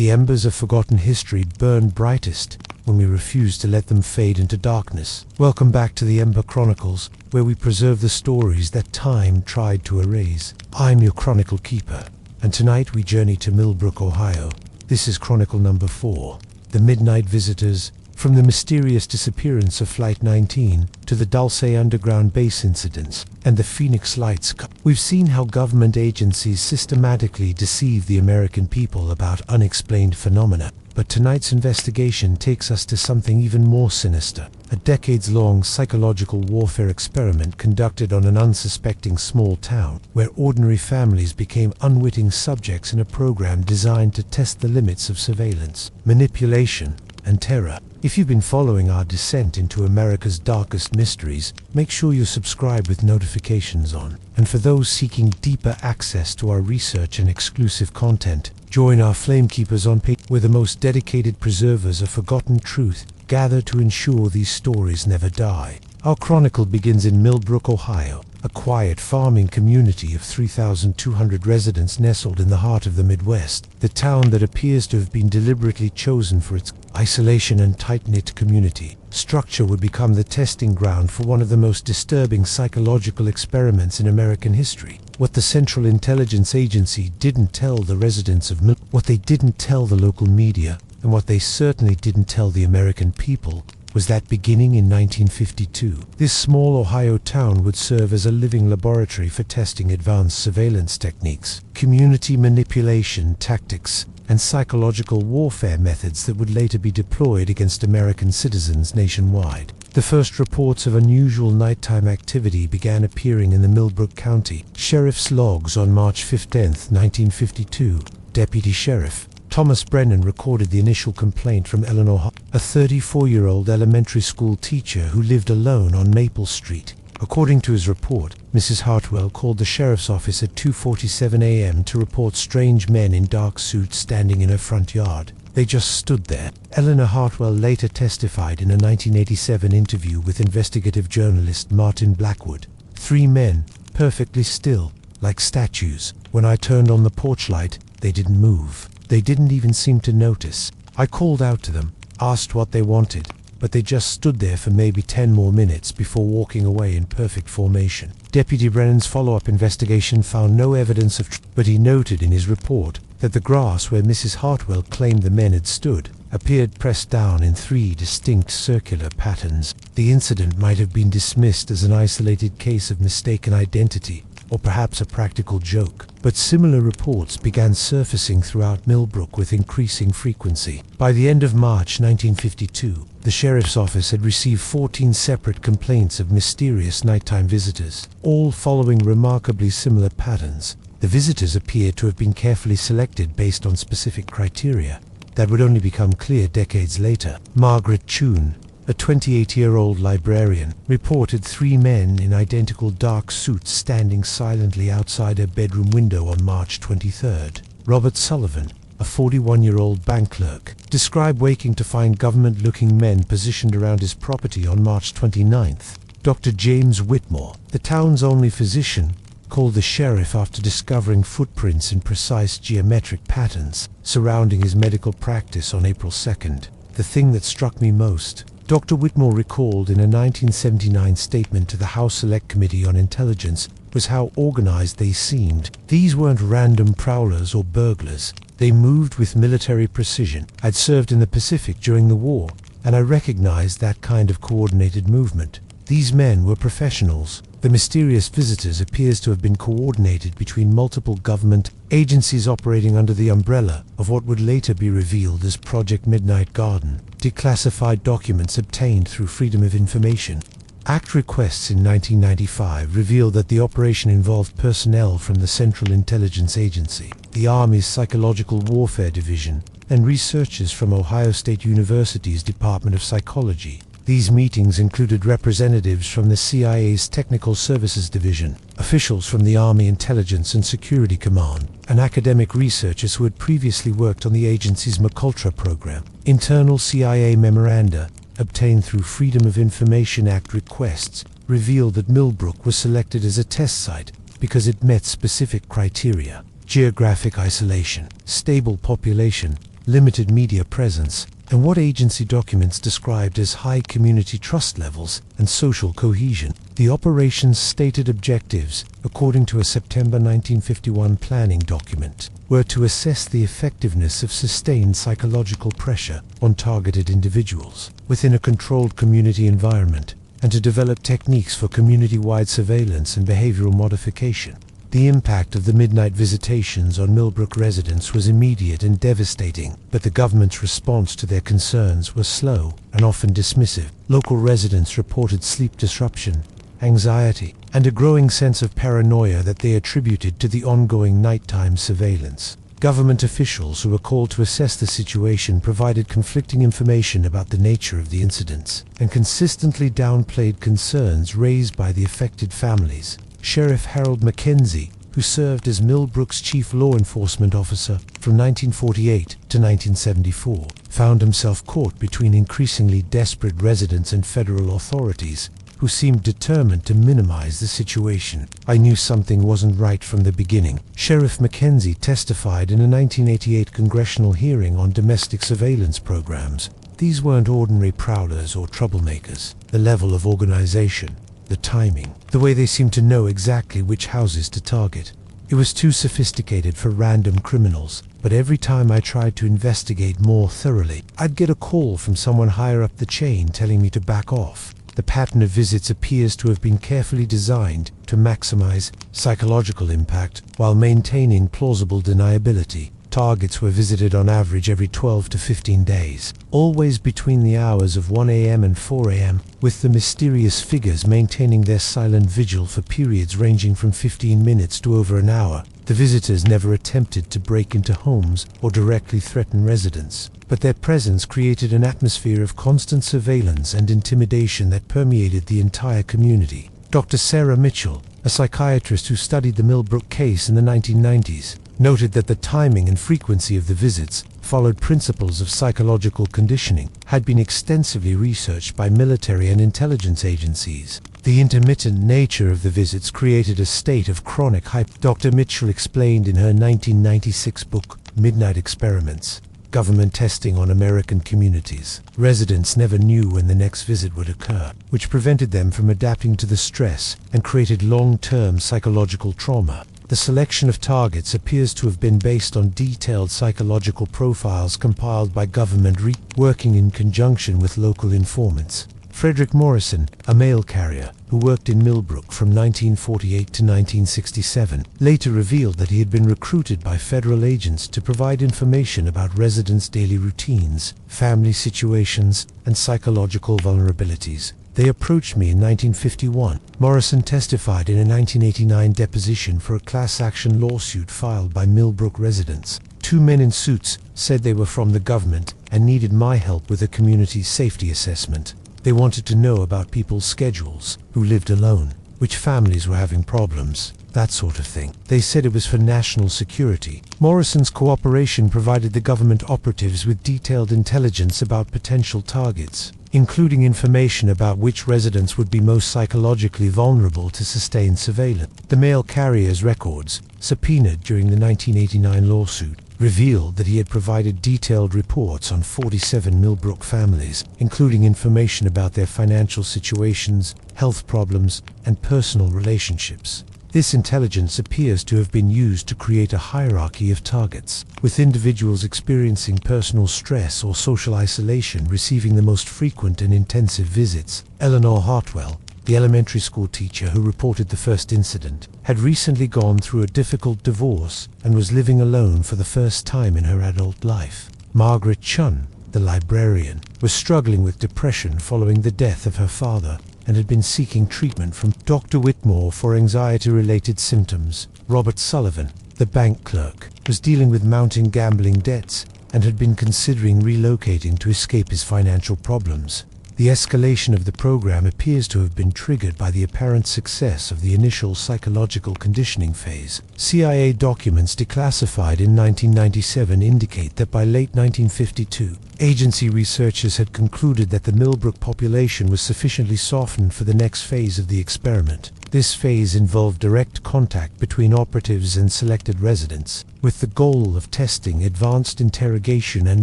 The embers of forgotten history burn brightest when we refuse to let them fade into darkness. Welcome back to the Ember Chronicles, where we preserve the stories that time tried to erase. I'm your Chronicle Keeper, and tonight we journey to Millbrook, Ohio. This is Chronicle number 4, The Midnight Visitors. From the mysterious disappearance of Flight 19 to the Dulce underground base incidents and the Phoenix Lights, we've seen how government agencies systematically deceive the American people about unexplained phenomena. But tonight's investigation takes us to something even more sinister. A decades-long psychological warfare experiment conducted on an unsuspecting small town, where ordinary families became unwitting subjects in a program designed to test the limits of surveillance, manipulation, and terror. If you've been following our descent into America's darkest mysteries, make sure you're subscribed with notifications on. And for those seeking deeper access to our research and exclusive content, join our Flamekeepers on Patreon, where the most dedicated preservers of forgotten truth gather to ensure these stories never die. Our chronicle begins in Millbrook, Ohio, a quiet farming community of 3,200 residents nestled in the heart of the Midwest. The town that appears to have been deliberately chosen for its isolation and tight-knit community structure would become the testing ground for one of the most disturbing psychological experiments in American history. What the Central Intelligence Agency didn't tell the residents of Millbrook, what they didn't tell the local media, and what they certainly didn't tell the American people, was that beginning in 1952, this small Ohio town would serve as a living laboratory for testing advanced surveillance techniques, community manipulation tactics, and psychological warfare methods that would later be deployed against American citizens nationwide. The first reports of unusual nighttime activity began appearing in the Millbrook County Sheriff's logs on March 15, 1952. Deputy Sheriff Thomas Brennan recorded the initial complaint from Eleanor Hartwell, a 34-year-old elementary school teacher who lived alone on Maple Street. According to his report, Mrs. Hartwell called the sheriff's office at 2:47 a.m. to report strange men in dark suits standing in her front yard. They just stood there. Eleanor Hartwell later testified in a 1987 interview with investigative journalist Martin Blackwood. 3 men, perfectly still, like statues. When I turned on the porch light, they didn't move. They didn't even seem to notice. I called out to them, asked what they wanted, but they just stood there for maybe 10 more minutes before walking away in perfect formation. Deputy Brennan's follow-up investigation found no evidence of but he noted in his report that the grass where Mrs. Hartwell claimed the men had stood appeared pressed down in 3 distinct circular patterns. The incident might have been dismissed as an isolated case of mistaken identity, or perhaps a practical joke, but similar reports began surfacing throughout Millbrook with increasing frequency. By the end of March 1952, the sheriff's office had received 14 separate complaints of mysterious nighttime visitors, all following remarkably similar patterns. The visitors appeared to have been carefully selected based on specific criteria that would only become clear decades later. Margaret Chune, a 28-year-old librarian, reported 3 men in identical dark suits standing silently outside her bedroom window on March 23rd. Robert Sullivan, a 41-year-old bank clerk, described waking to find government-looking men positioned around his property on March 29th. Dr. James Whitmore, the town's only physician, called the sheriff after discovering footprints in precise geometric patterns surrounding his medical practice on April 2nd. The thing that struck me most, Dr. Whitmore recalled in a 1979 statement to the House Select Committee on Intelligence, was how organized they seemed. These weren't random prowlers or burglars. They moved with military precision. I'd served in the Pacific during the war, and I recognized that kind of coordinated movement. These men were professionals. The mysterious visitors appears to have been coordinated between multiple government agencies operating under the umbrella of what would later be revealed as Project Midnight Garden. Declassified documents obtained through Freedom of Information Act requests in 1995 revealed that the operation involved personnel from the Central Intelligence Agency, the Army's Psychological Warfare Division, and researchers from Ohio State University's Department of Psychology. These meetings included representatives from the CIA's Technical Services Division, officials from the Army Intelligence and Security Command, and academic researchers who had previously worked on the agency's MACULTRA program. Internal CIA memoranda, obtained through Freedom of Information Act requests, revealed that Millbrook was selected as a test site because it met specific criteria: geographic isolation, stable population, limited media presence, and what agency documents described as high community trust levels and social cohesion. The operation's stated objectives, according to a September 1951 planning document, were to assess the effectiveness of sustained psychological pressure on targeted individuals within a controlled community environment, and to develop techniques for community-wide surveillance and behavioral modification. The impact of the midnight visitations on Millbrook residents was immediate and devastating, but the government's response to their concerns was slow and often dismissive. Local residents reported sleep disruption, anxiety, and a growing sense of paranoia that they attributed to the ongoing nighttime surveillance. Government officials who were called to assess the situation provided conflicting information about the nature of the incidents, and consistently downplayed concerns raised by the affected families. Sheriff Harold Mackenzie, who served as Millbrook's chief law enforcement officer from 1948 to 1974, found himself caught between increasingly desperate residents and federal authorities who seemed determined to minimize the situation. "I knew something wasn't right from the beginning," Sheriff Mackenzie testified in a 1988 congressional hearing on domestic surveillance programs. "These weren't ordinary prowlers or troublemakers. The level of organization, the timing, the way they seemed to know exactly which houses to target. It was too sophisticated for random criminals, but every time I tried to investigate more thoroughly, I'd get a call from someone higher up the chain telling me to back off. The pattern of visits appears to have been carefully designed to maximize psychological impact while maintaining plausible deniability. Targets were visited on average every 12 to 15 days, always between the hours of 1 a.m. and 4 a.m., with the mysterious figures maintaining their silent vigil for periods ranging from 15 minutes to over an hour. The visitors never attempted to break into homes or directly threaten residents, but their presence created an atmosphere of constant surveillance and intimidation that permeated the entire community. Dr. Sarah Mitchell, a psychiatrist who studied the Millbrook case in the 1990s, noted that the timing and frequency of the visits followed principles of psychological conditioning, had been extensively researched by military and intelligence agencies. The intermittent nature of the visits created a state of chronic hype. Dr. Mitchell explained in her 1996 book, Midnight Experiments, Government Testing on American Communities. Residents never knew when the next visit would occur, which prevented them from adapting to the stress and created long-term psychological trauma. The selection of targets appears to have been based on detailed psychological profiles compiled by government working in conjunction with local informants. Frederick Morrison, a mail carrier who worked in Millbrook from 1948 to 1967, later revealed that he had been recruited by federal agents to provide information about residents' daily routines, family situations, and psychological vulnerabilities. "They approached me in 1951, Morrison testified in a 1989 deposition for a class action lawsuit filed by Millbrook residents. Two men in suits said they were from the government and needed my help with a community safety assessment. They wanted to know about people's schedules, who lived alone, which families were having problems, that sort of thing. They said it was for national security." Morrison's cooperation provided the government operatives with detailed intelligence about potential targets, including information about which residents would be most psychologically vulnerable to sustained surveillance. The mail carrier's records, subpoenaed during the 1989 lawsuit, revealed that he had provided detailed reports on 47 Millbrook families, including information about their financial situations, health problems, and personal relationships. This intelligence appears to have been used to create a hierarchy of targets, with individuals experiencing personal stress or social isolation receiving the most frequent and intensive visits. Eleanor Hartwell, the elementary school teacher who reported the first incident, had recently gone through a difficult divorce and was living alone for the first time in her adult life. Margaret Chun, the librarian, was struggling with depression following the death of her father and had been seeking treatment from Dr. Whitmore for anxiety-related symptoms. Robert Sullivan, the bank clerk, was dealing with mounting gambling debts and had been considering relocating to escape his financial problems. The escalation of the program appears to have been triggered by the apparent success of the initial psychological conditioning phase. CIA documents declassified in 1997 indicate that by late 1952, agency researchers had concluded that the Millbrook population was sufficiently softened for the next phase of the experiment. This phase involved direct contact between operatives and selected residents, with the goal of testing advanced interrogation and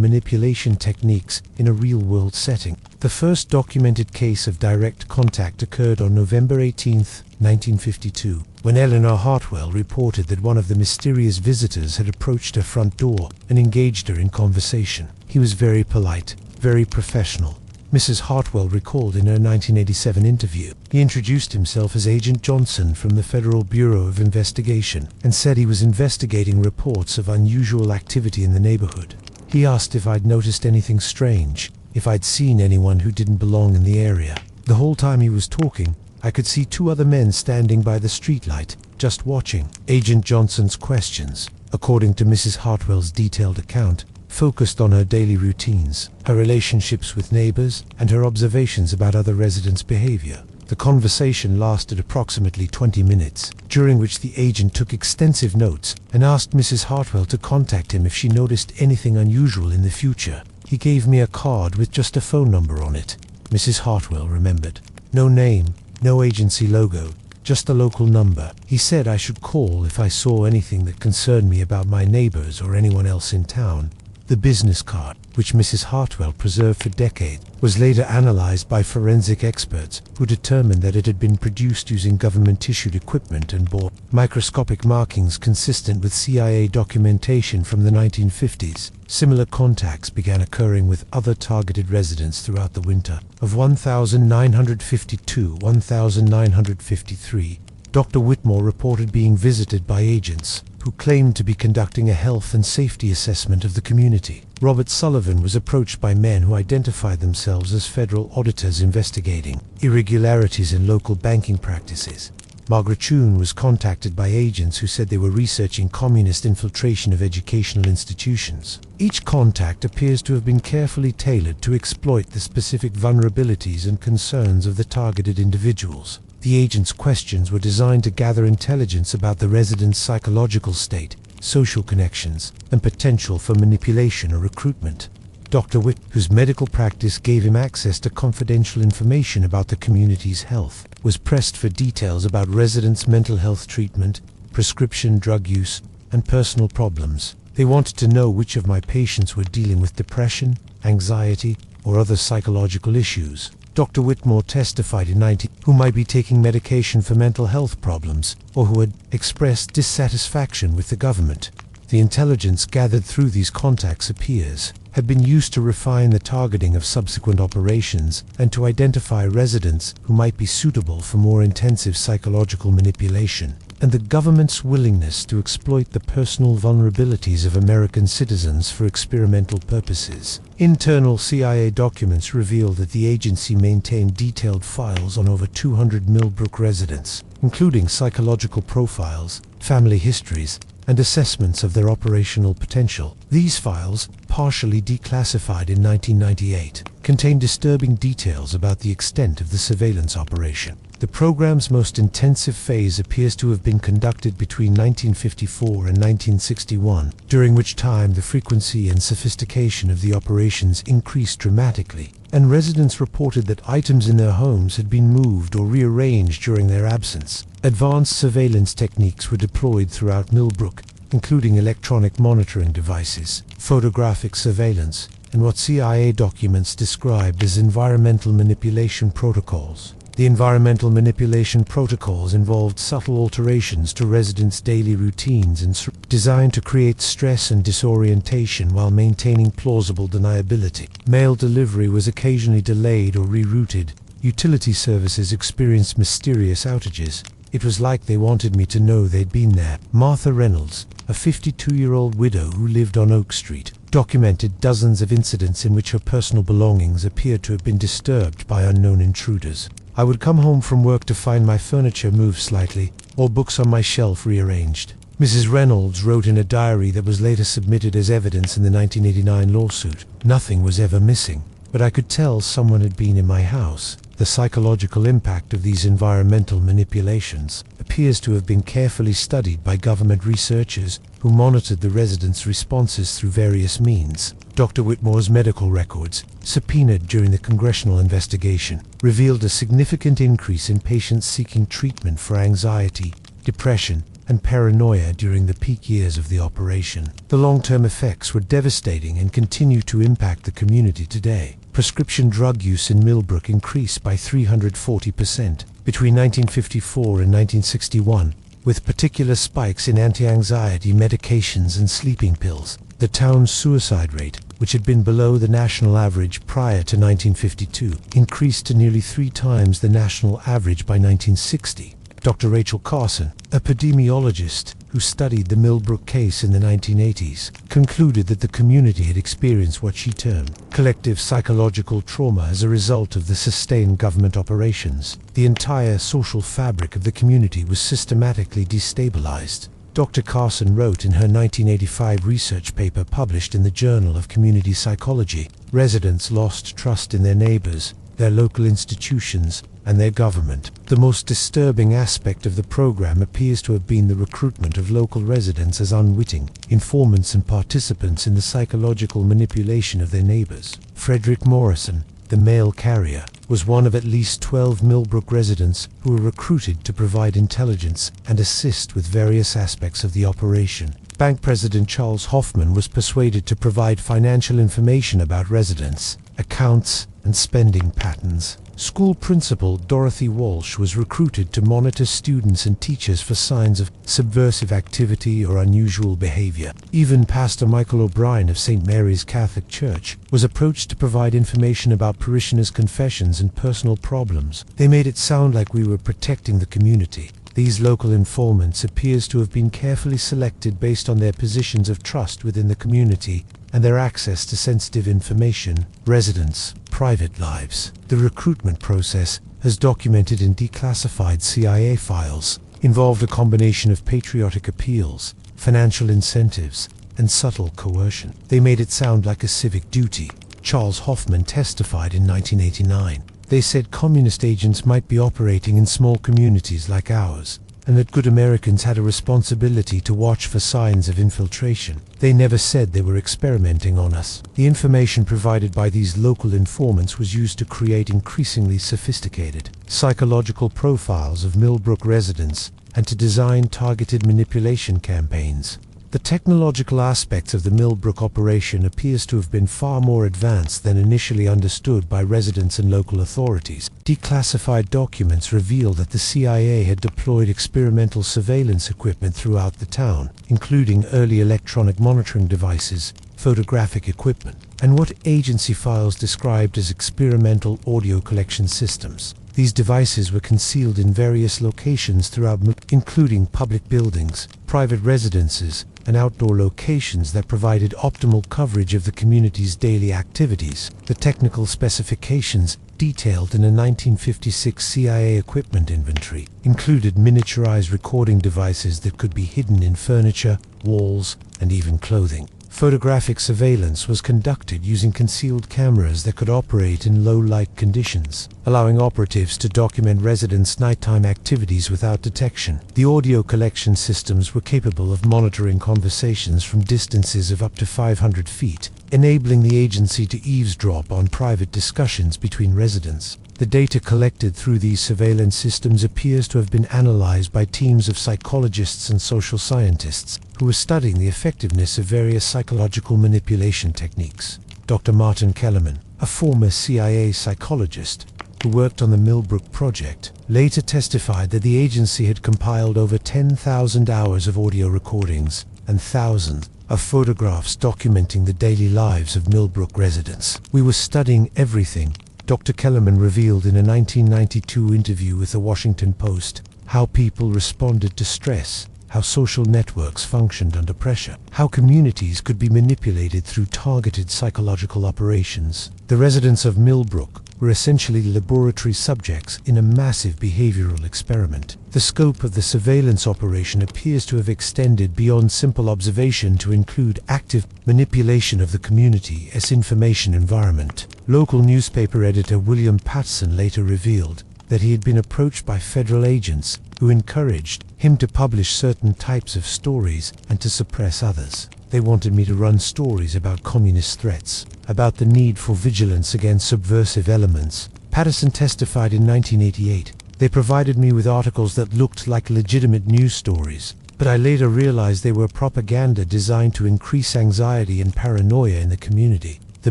manipulation techniques in a real-world setting. The first documented case of direct contact occurred on November 18, 1952, when Eleanor Hartwell reported that one of the mysterious visitors had approached her front door and engaged her in conversation. He was very polite, very professional, Mrs. Hartwell recalled in her 1987 interview. He introduced himself as Agent Johnson from the Federal Bureau of Investigation and said he was investigating reports of unusual activity in the neighborhood. He asked if I'd noticed anything strange, if I'd seen anyone who didn't belong in the area. The whole time he was talking, I could see two other men standing by the streetlight, just watching. Agent Johnson's questions, according to Mrs. Hartwell's detailed account, focused on her daily routines, her relationships with neighbors, and her observations about other residents' behavior. The conversation lasted approximately 20 minutes, during which the agent took extensive notes and asked Mrs. Hartwell to contact him if she noticed anything unusual in the future. He gave me a card with just a phone number on it, Mrs. Hartwell remembered. No name, no agency logo, just a local number. He said I should call if I saw anything that concerned me about my neighbors or anyone else in town. The business card, which Mrs. Hartwell preserved for decades, was later analyzed by forensic experts who determined that it had been produced using government-issued equipment and bore microscopic markings consistent with CIA documentation from the 1950s. Similar contacts began occurring with other targeted residents throughout the winter of 1952-1953. Dr. Whitmore reported being visited by agents who claimed to be conducting a health and safety assessment of the community. Robert Sullivan was approached by men who identified themselves as federal auditors investigating irregularities in local banking practices. Margaret Chun was contacted by agents who said they were researching communist infiltration of educational institutions. Each contact appears to have been carefully tailored to exploit the specific vulnerabilities and concerns of the targeted individuals. The agents' questions were designed to gather intelligence about the residents' psychological state, social connections, and potential for manipulation or recruitment. Dr. Witt, whose medical practice gave him access to confidential information about the community's health, was pressed for details about residents' mental health treatment, prescription drug use, and personal problems. They wanted to know which of my patients were dealing with depression, anxiety, or other psychological issues. Dr. Whitmore testified in 19 who might be taking medication for mental health problems or who had expressed dissatisfaction with the government. The intelligence gathered through these contacts appears had been used to refine the targeting of subsequent operations and to identify residents who might be suitable for more intensive psychological manipulation, and the government's willingness to exploit the personal vulnerabilities of American citizens for experimental purposes. Internal CIA documents reveal that the agency maintained detailed files on over 200 Millbrook residents, including psychological profiles, family histories, and assessments of their operational potential. These files, partially declassified in 1998, contain disturbing details about the extent of the surveillance operation. The program's most intensive phase appears to have been conducted between 1954 and 1961, during which time the frequency and sophistication of the operations increased dramatically, and residents reported that items in their homes had been moved or rearranged during their absence. Advanced surveillance techniques were deployed throughout Millbrook, including electronic monitoring devices, photographic surveillance, and what CIA documents described as environmental manipulation protocols. The environmental manipulation protocols involved subtle alterations to residents' daily routines and designed to create stress and disorientation while maintaining plausible deniability. Mail delivery was occasionally delayed or rerouted. Utility services experienced mysterious outages. It was like they wanted me to know they'd been there. Martha Reynolds, a 52-year-old widow who lived on Oak Street, documented dozens of incidents in which her personal belongings appeared to have been disturbed by unknown intruders. I would come home from work to find my furniture moved slightly, or books on my shelf rearranged. Mrs. Reynolds wrote in a diary that was later submitted as evidence in the 1989 lawsuit. Nothing was ever missing, but I could tell someone had been in my house. The psychological impact of these environmental manipulations appears to have been carefully studied by government researchers who monitored the residents' responses through various means. Dr. Whitmore's medical records, subpoenaed during the congressional investigation, revealed a significant increase in patients seeking treatment for anxiety, depression, and paranoia during the peak years of the operation. The long-term effects were devastating and continue to impact the community today. Prescription drug use in Millbrook increased by 340% between 1954 and 1961, with particular spikes in anti-anxiety medications and sleeping pills. The town's suicide rate, which had been below the national average prior to 1952, increased to nearly 3 times the national average by 1960. Dr. Rachel Carson, epidemiologist who studied the Millbrook case in the 1980s, concluded that the community had experienced what she termed collective psychological trauma as a result of the sustained government operations. The entire social fabric of the community was systematically destabilized. Dr. Carson wrote in her 1985 research paper published in the Journal of Community Psychology, "Residents lost trust in their neighbors, their local institutions, and their government." The most disturbing aspect of the program appears to have been the recruitment of local residents as unwitting informants and participants in the psychological manipulation of their neighbors. Frederick Morrison, the mail carrier, was one of at least 12 Millbrook residents who were recruited to provide intelligence and assist with various aspects of the operation. Bank President Charles Hoffman was persuaded to provide financial information about residents, accounts, and spending patterns. School principal Dorothy Walsh was recruited to monitor students and teachers for signs of subversive activity or unusual behavior. Even Pastor Michael O'Brien of St. Mary's Catholic Church was approached to provide information about parishioners' confessions and personal problems. They made it sound like we were protecting the community. These local informants appears to have been carefully selected based on their positions of trust within the community and their access to sensitive information, residents' private lives. The recruitment process, as documented in declassified CIA files, involved a combination of patriotic appeals, financial incentives, and subtle coercion. They made it sound like a civic duty. Charles Hoffman testified in 1989. They said communist agents might be operating in small communities like ours, and that good Americans had a responsibility to watch for signs of infiltration. They never said they were experimenting on us. The information provided by these local informants was used to create increasingly sophisticated psychological profiles of Millbrook residents and to design targeted manipulation campaigns. The technological aspects of the Millbrook operation appears to have been far more advanced than initially understood by residents and local authorities. Declassified documents reveal that the CIA had deployed experimental surveillance equipment throughout the town, including early electronic monitoring devices, photographic equipment, and what agency files described as experimental audio collection systems. These devices were concealed in various locations throughout, including public buildings, private residences, and outdoor locations that provided optimal coverage of the community's daily activities. The technical specifications, detailed in a 1956 CIA equipment inventory, included miniaturized recording devices that could be hidden in furniture, walls, and even clothing. Photographic surveillance was conducted using concealed cameras that could operate in low-light conditions, allowing operatives to document residents' nighttime activities without detection. The audio collection systems were capable of monitoring conversations from distances of up to 500 feet, enabling the agency to eavesdrop on private discussions between residents. The data collected through these surveillance systems appears to have been analyzed by teams of psychologists and social scientists who were studying the effectiveness of various psychological manipulation techniques. Dr. Martin Kellerman, a former CIA psychologist who worked on the Millbrook project, later testified that the agency had compiled over 10,000 hours of audio recordings and thousands of photographs documenting the daily lives of Millbrook residents. "We were studying everything," Dr. Kellerman revealed in a 1992 interview with the Washington Post, how people responded to stress, how social networks functioned under pressure, how communities could be manipulated through targeted psychological operations. The residents of Millbrook were essentially laboratory subjects in a massive behavioral experiment. The scope of the surveillance operation appears to have extended beyond simple observation to include active manipulation of the community as information environment. Local newspaper editor William Patson later revealed that he had been approached by federal agents who encouraged him to publish certain types of stories and to suppress others. They wanted me to run stories about communist threats, about the need for vigilance against subversive elements. Patterson testified in 1988. They provided me with articles that looked like legitimate news stories, but I later realized they were propaganda designed to increase anxiety and paranoia in the community. The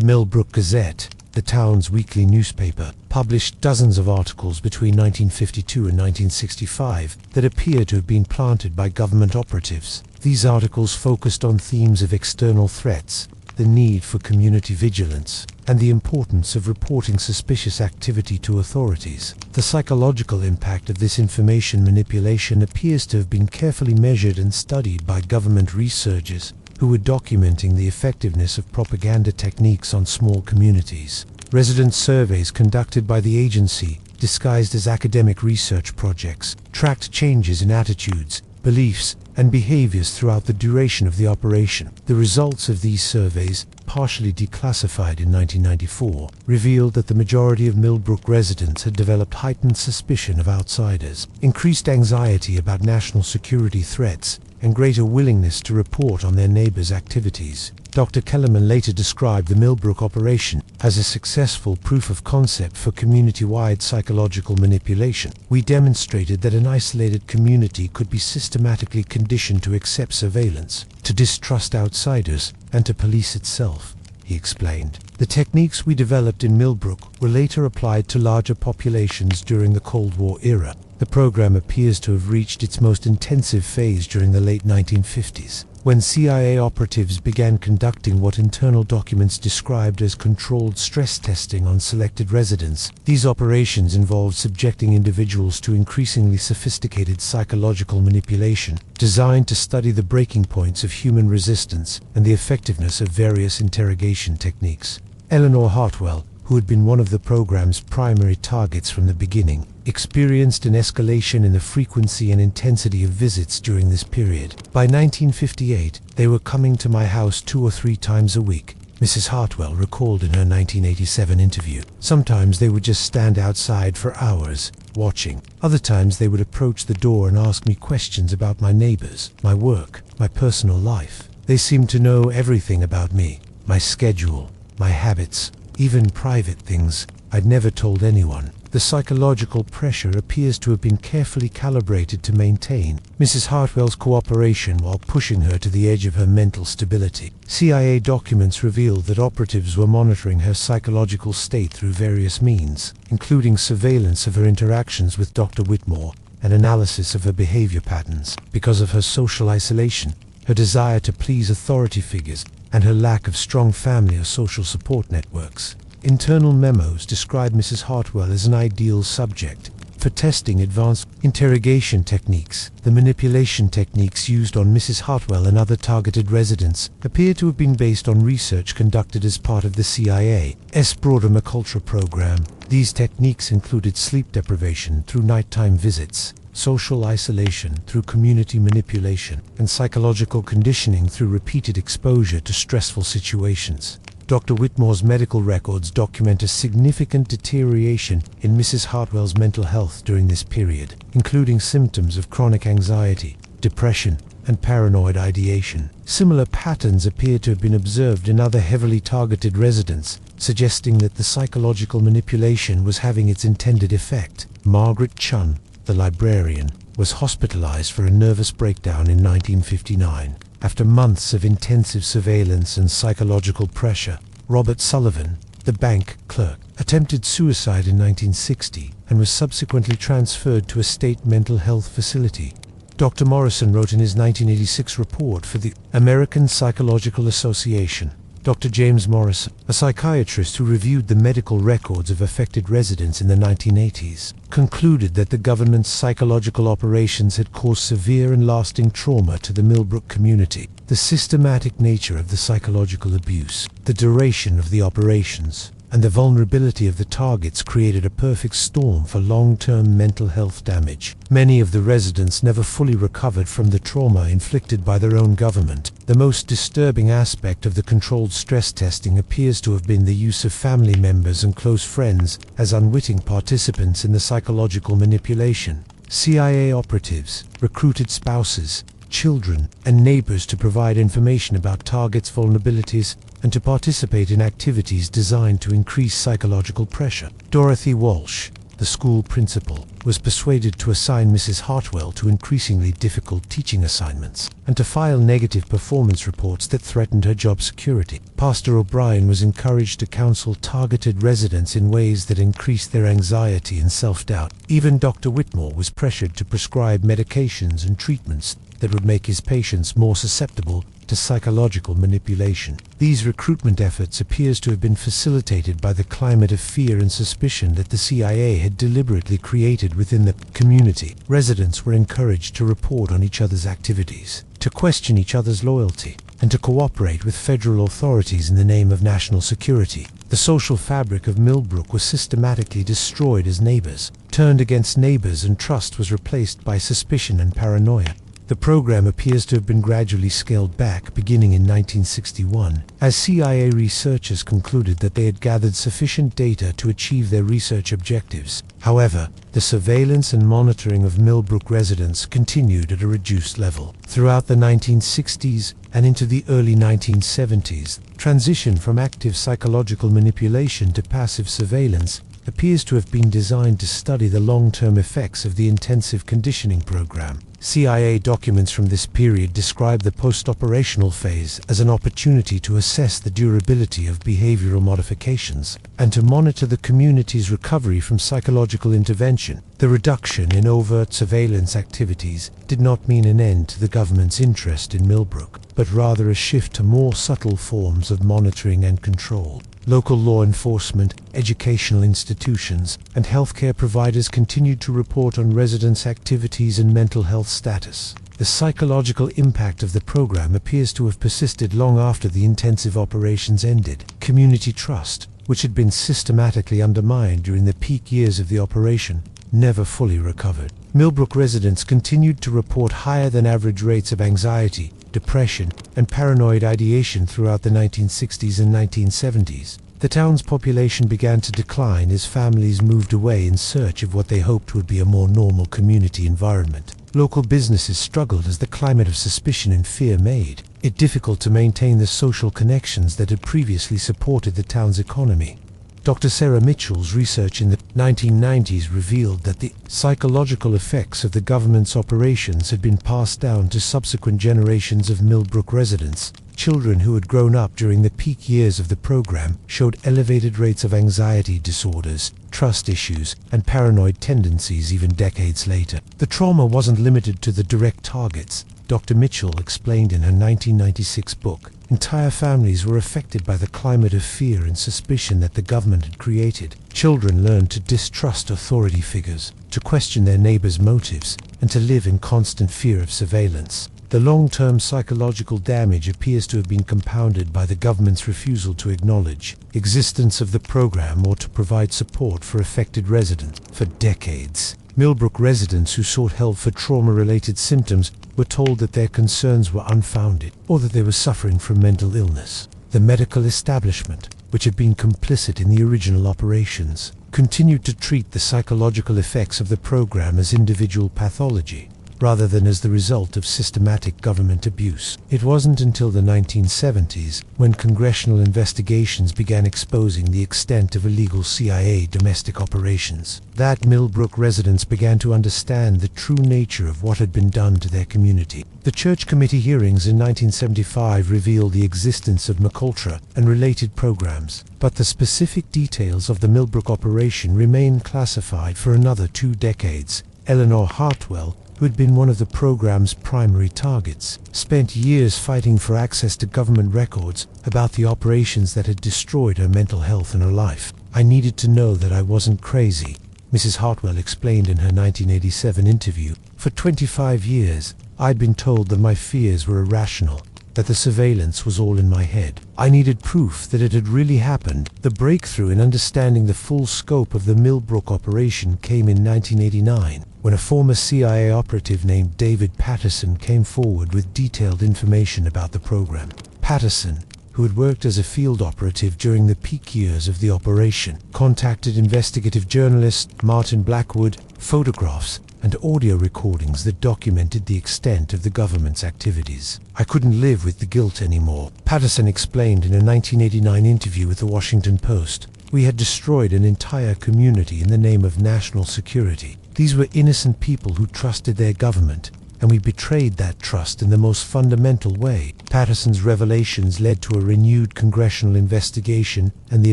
Millbrook Gazette, the town's weekly newspaper, published dozens of articles between 1952 and 1965 that appear to have been planted by government operatives. These articles focused on themes of external threats, the need for community vigilance, and the importance of reporting suspicious activity to authorities. The psychological impact of this information manipulation appears to have been carefully measured and studied by government researchers who were documenting the effectiveness of propaganda techniques on small communities. Resident surveys conducted by the agency, disguised as academic research projects, tracked changes in attitudes, beliefs, and behaviors throughout the duration of the operation. The results of these surveys, partially declassified in 1994, revealed that the majority of Millbrook residents had developed heightened suspicion of outsiders, increased anxiety about national security threats, and greater willingness to report on their neighbors' activities. Dr. Kellerman later described the Millbrook operation as a successful proof of concept for community-wide psychological manipulation. We demonstrated that an isolated community could be systematically conditioned to accept surveillance, to distrust outsiders, and to police itself, he explained. The techniques we developed in Millbrook were later applied to larger populations during the Cold War era. The program appears to have reached its most intensive phase during the late 1950s, when CIA operatives began conducting what internal documents described as controlled stress testing on selected residents. These operations involved subjecting individuals to increasingly sophisticated psychological manipulation, designed to study the breaking points of human resistance and the effectiveness of various interrogation techniques. Eleanor Hartwell, who had been one of the program's primary targets from the beginning, experienced an escalation in the frequency and intensity of visits during this period. By 1958, they were coming to my house 2 or 3 times a week, Mrs. Hartwell recalled in her 1987 interview. Sometimes they would just stand outside for hours, watching. Other times they would approach the door and ask me questions about my neighbors, my work, my personal life. They seemed to know everything about me, my schedule, my habits, even private things I'd never told anyone. The psychological pressure appears to have been carefully calibrated to maintain Mrs. Hartwell's cooperation while pushing her to the edge of her mental stability. CIA documents revealed that operatives were monitoring her psychological state through various means, including surveillance of her interactions with Dr. Whitmore and analysis of her behavior patterns. Because of her social isolation, her desire to please authority figures, and her lack of strong family or social support networks, internal memos describe Mrs. Hartwell as an ideal subject for testing advanced interrogation techniques. The manipulation techniques used on Mrs. Hartwell and other targeted residents appear to have been based on research conducted as part of the CIA's broader Macabre program. These techniques included sleep deprivation through nighttime visits, social isolation through community manipulation, and psychological conditioning through repeated exposure to stressful situations. Dr. Whitmore's medical records document a significant deterioration in Mrs. Hartwell's mental health during this period, including symptoms of chronic anxiety, depression, and paranoid ideation. Similar patterns appear to have been observed in other heavily targeted residents, suggesting that the psychological manipulation was having its intended effect. Margaret Chun, the librarian, was hospitalized for a nervous breakdown in 1959. After months of intensive surveillance and psychological pressure, Robert Sullivan, the bank clerk, attempted suicide in 1960 and was subsequently transferred to a state mental health facility. Dr. Morrison wrote in his 1986 report for the American Psychological Association. Dr. James Morrison, a psychiatrist who reviewed the medical records of affected residents in the 1980s, concluded that the government's psychological operations had caused severe and lasting trauma to the Millbrook community. The systematic nature of the psychological abuse, the duration of the operations, and the vulnerability of the targets created a perfect storm for long-term mental health damage. Many of the residents never fully recovered from the trauma inflicted by their own government. The most disturbing aspect of the controlled stress testing appears to have been the use of family members and close friends as unwitting participants in the psychological manipulation. CIA operatives recruited spouses, children, and neighbors to provide information about targets' vulnerabilities and to participate in activities designed to increase psychological pressure. Dorothy Walsh, the school principal, was persuaded to assign Mrs. Hartwell to increasingly difficult teaching assignments and to file negative performance reports that threatened her job security. Pastor O'Brien was encouraged to counsel targeted residents in ways that increased their anxiety and self-doubt. Even Dr. Whitmore was pressured to prescribe medications and treatments that would make his patients more susceptible to psychological manipulation. These recruitment efforts appears to have been facilitated by the climate of fear and suspicion that the CIA had deliberately created within the community. Residents were encouraged to report on each other's activities, to question each other's loyalty, and to cooperate with federal authorities in the name of national security. The social fabric of Millbrook was systematically destroyed as neighbors turned against neighbors, and trust was replaced by suspicion and paranoia. The program appears to have been gradually scaled back beginning in 1961, as CIA researchers concluded that they had gathered sufficient data to achieve their research objectives. However, the surveillance and monitoring of Millbrook residents continued at a reduced level. Throughout the 1960s and into the early 1970s, transition from active psychological manipulation to passive surveillance appears to have been designed to study the long-term effects of the intensive conditioning program. CIA documents from this period describe the post-operational phase as an opportunity to assess the durability of behavioral modifications and to monitor the community's recovery from psychological intervention. The reduction in overt surveillance activities did not mean an end to the government's interest in Millbrook, but rather a shift to more subtle forms of monitoring and control. Local law enforcement, educational institutions, and healthcare providers continued to report on residents' activities and mental health status. The psychological impact of the program appears to have persisted long after the intensive operations ended. Community trust, which had been systematically undermined during the peak years of the operation, never fully recovered. Millbrook residents continued to report higher than average rates of anxiety, depression, and paranoid ideation throughout the 1960s and 1970s. The town's population began to decline as families moved away in search of what they hoped would be a more normal community environment. Local businesses struggled as the climate of suspicion and fear made it difficult to maintain the social connections that had previously supported the town's economy. Dr. Sarah Mitchell's research in the 1990s revealed that the psychological effects of the government's operations had been passed down to subsequent generations of Millbrook residents. Children who had grown up during the peak years of the program showed elevated rates of anxiety disorders, trust issues, and paranoid tendencies even decades later. The trauma wasn't limited to the direct targets. Dr. Mitchell explained in her 1996 book, entire families were affected by the climate of fear and suspicion that the government had created. Children learned to distrust authority figures, to question their neighbors' motives, and to live in constant fear of surveillance. The long-term psychological damage appears to have been compounded by the government's refusal to acknowledge existence of the program or to provide support for affected residents. For decades, Millbrook residents who sought help for trauma-related symptoms were told that their concerns were unfounded or that they were suffering from mental illness. The medical establishment, which had been complicit in the original operations, continued to treat the psychological effects of the program as individual pathology, rather than as the result of systematic government abuse. It wasn't until the 1970s, when congressional investigations began exposing the extent of illegal CIA domestic operations, that Millbrook residents began to understand the true nature of what had been done to their community. The church committee hearings in 1975 revealed the existence of Macabre and related programs, but the specific details of the Millbrook operation remained classified for another 2 decades. Eleanor Hartwell, who had been one of the program's primary targets, spent years fighting for access to government records about the operations that had destroyed her mental health and her life. "I needed to know that I wasn't crazy," Mrs. Hartwell explained in her 1987 interview. "For 25 years, I'd been told that my fears were irrational, that the surveillance was all in my head. I needed proof that it had really happened." The breakthrough in understanding the full scope of the Millbrook operation came in 1989, when a former CIA operative named David Patterson came forward with detailed information about the program. Patterson, who had worked as a field operative during the peak years of the operation, contacted investigative journalist Martin Blackwood. Photographs, and audio recordings that documented the extent of the government's activities. "I couldn't live with the guilt anymore," Patterson explained in a 1989 interview with the Washington Post. "We had destroyed an entire community in the name of national security. These were innocent people who trusted their government, and we betrayed that trust in the most fundamental way." Patterson's revelations led to a renewed congressional investigation and the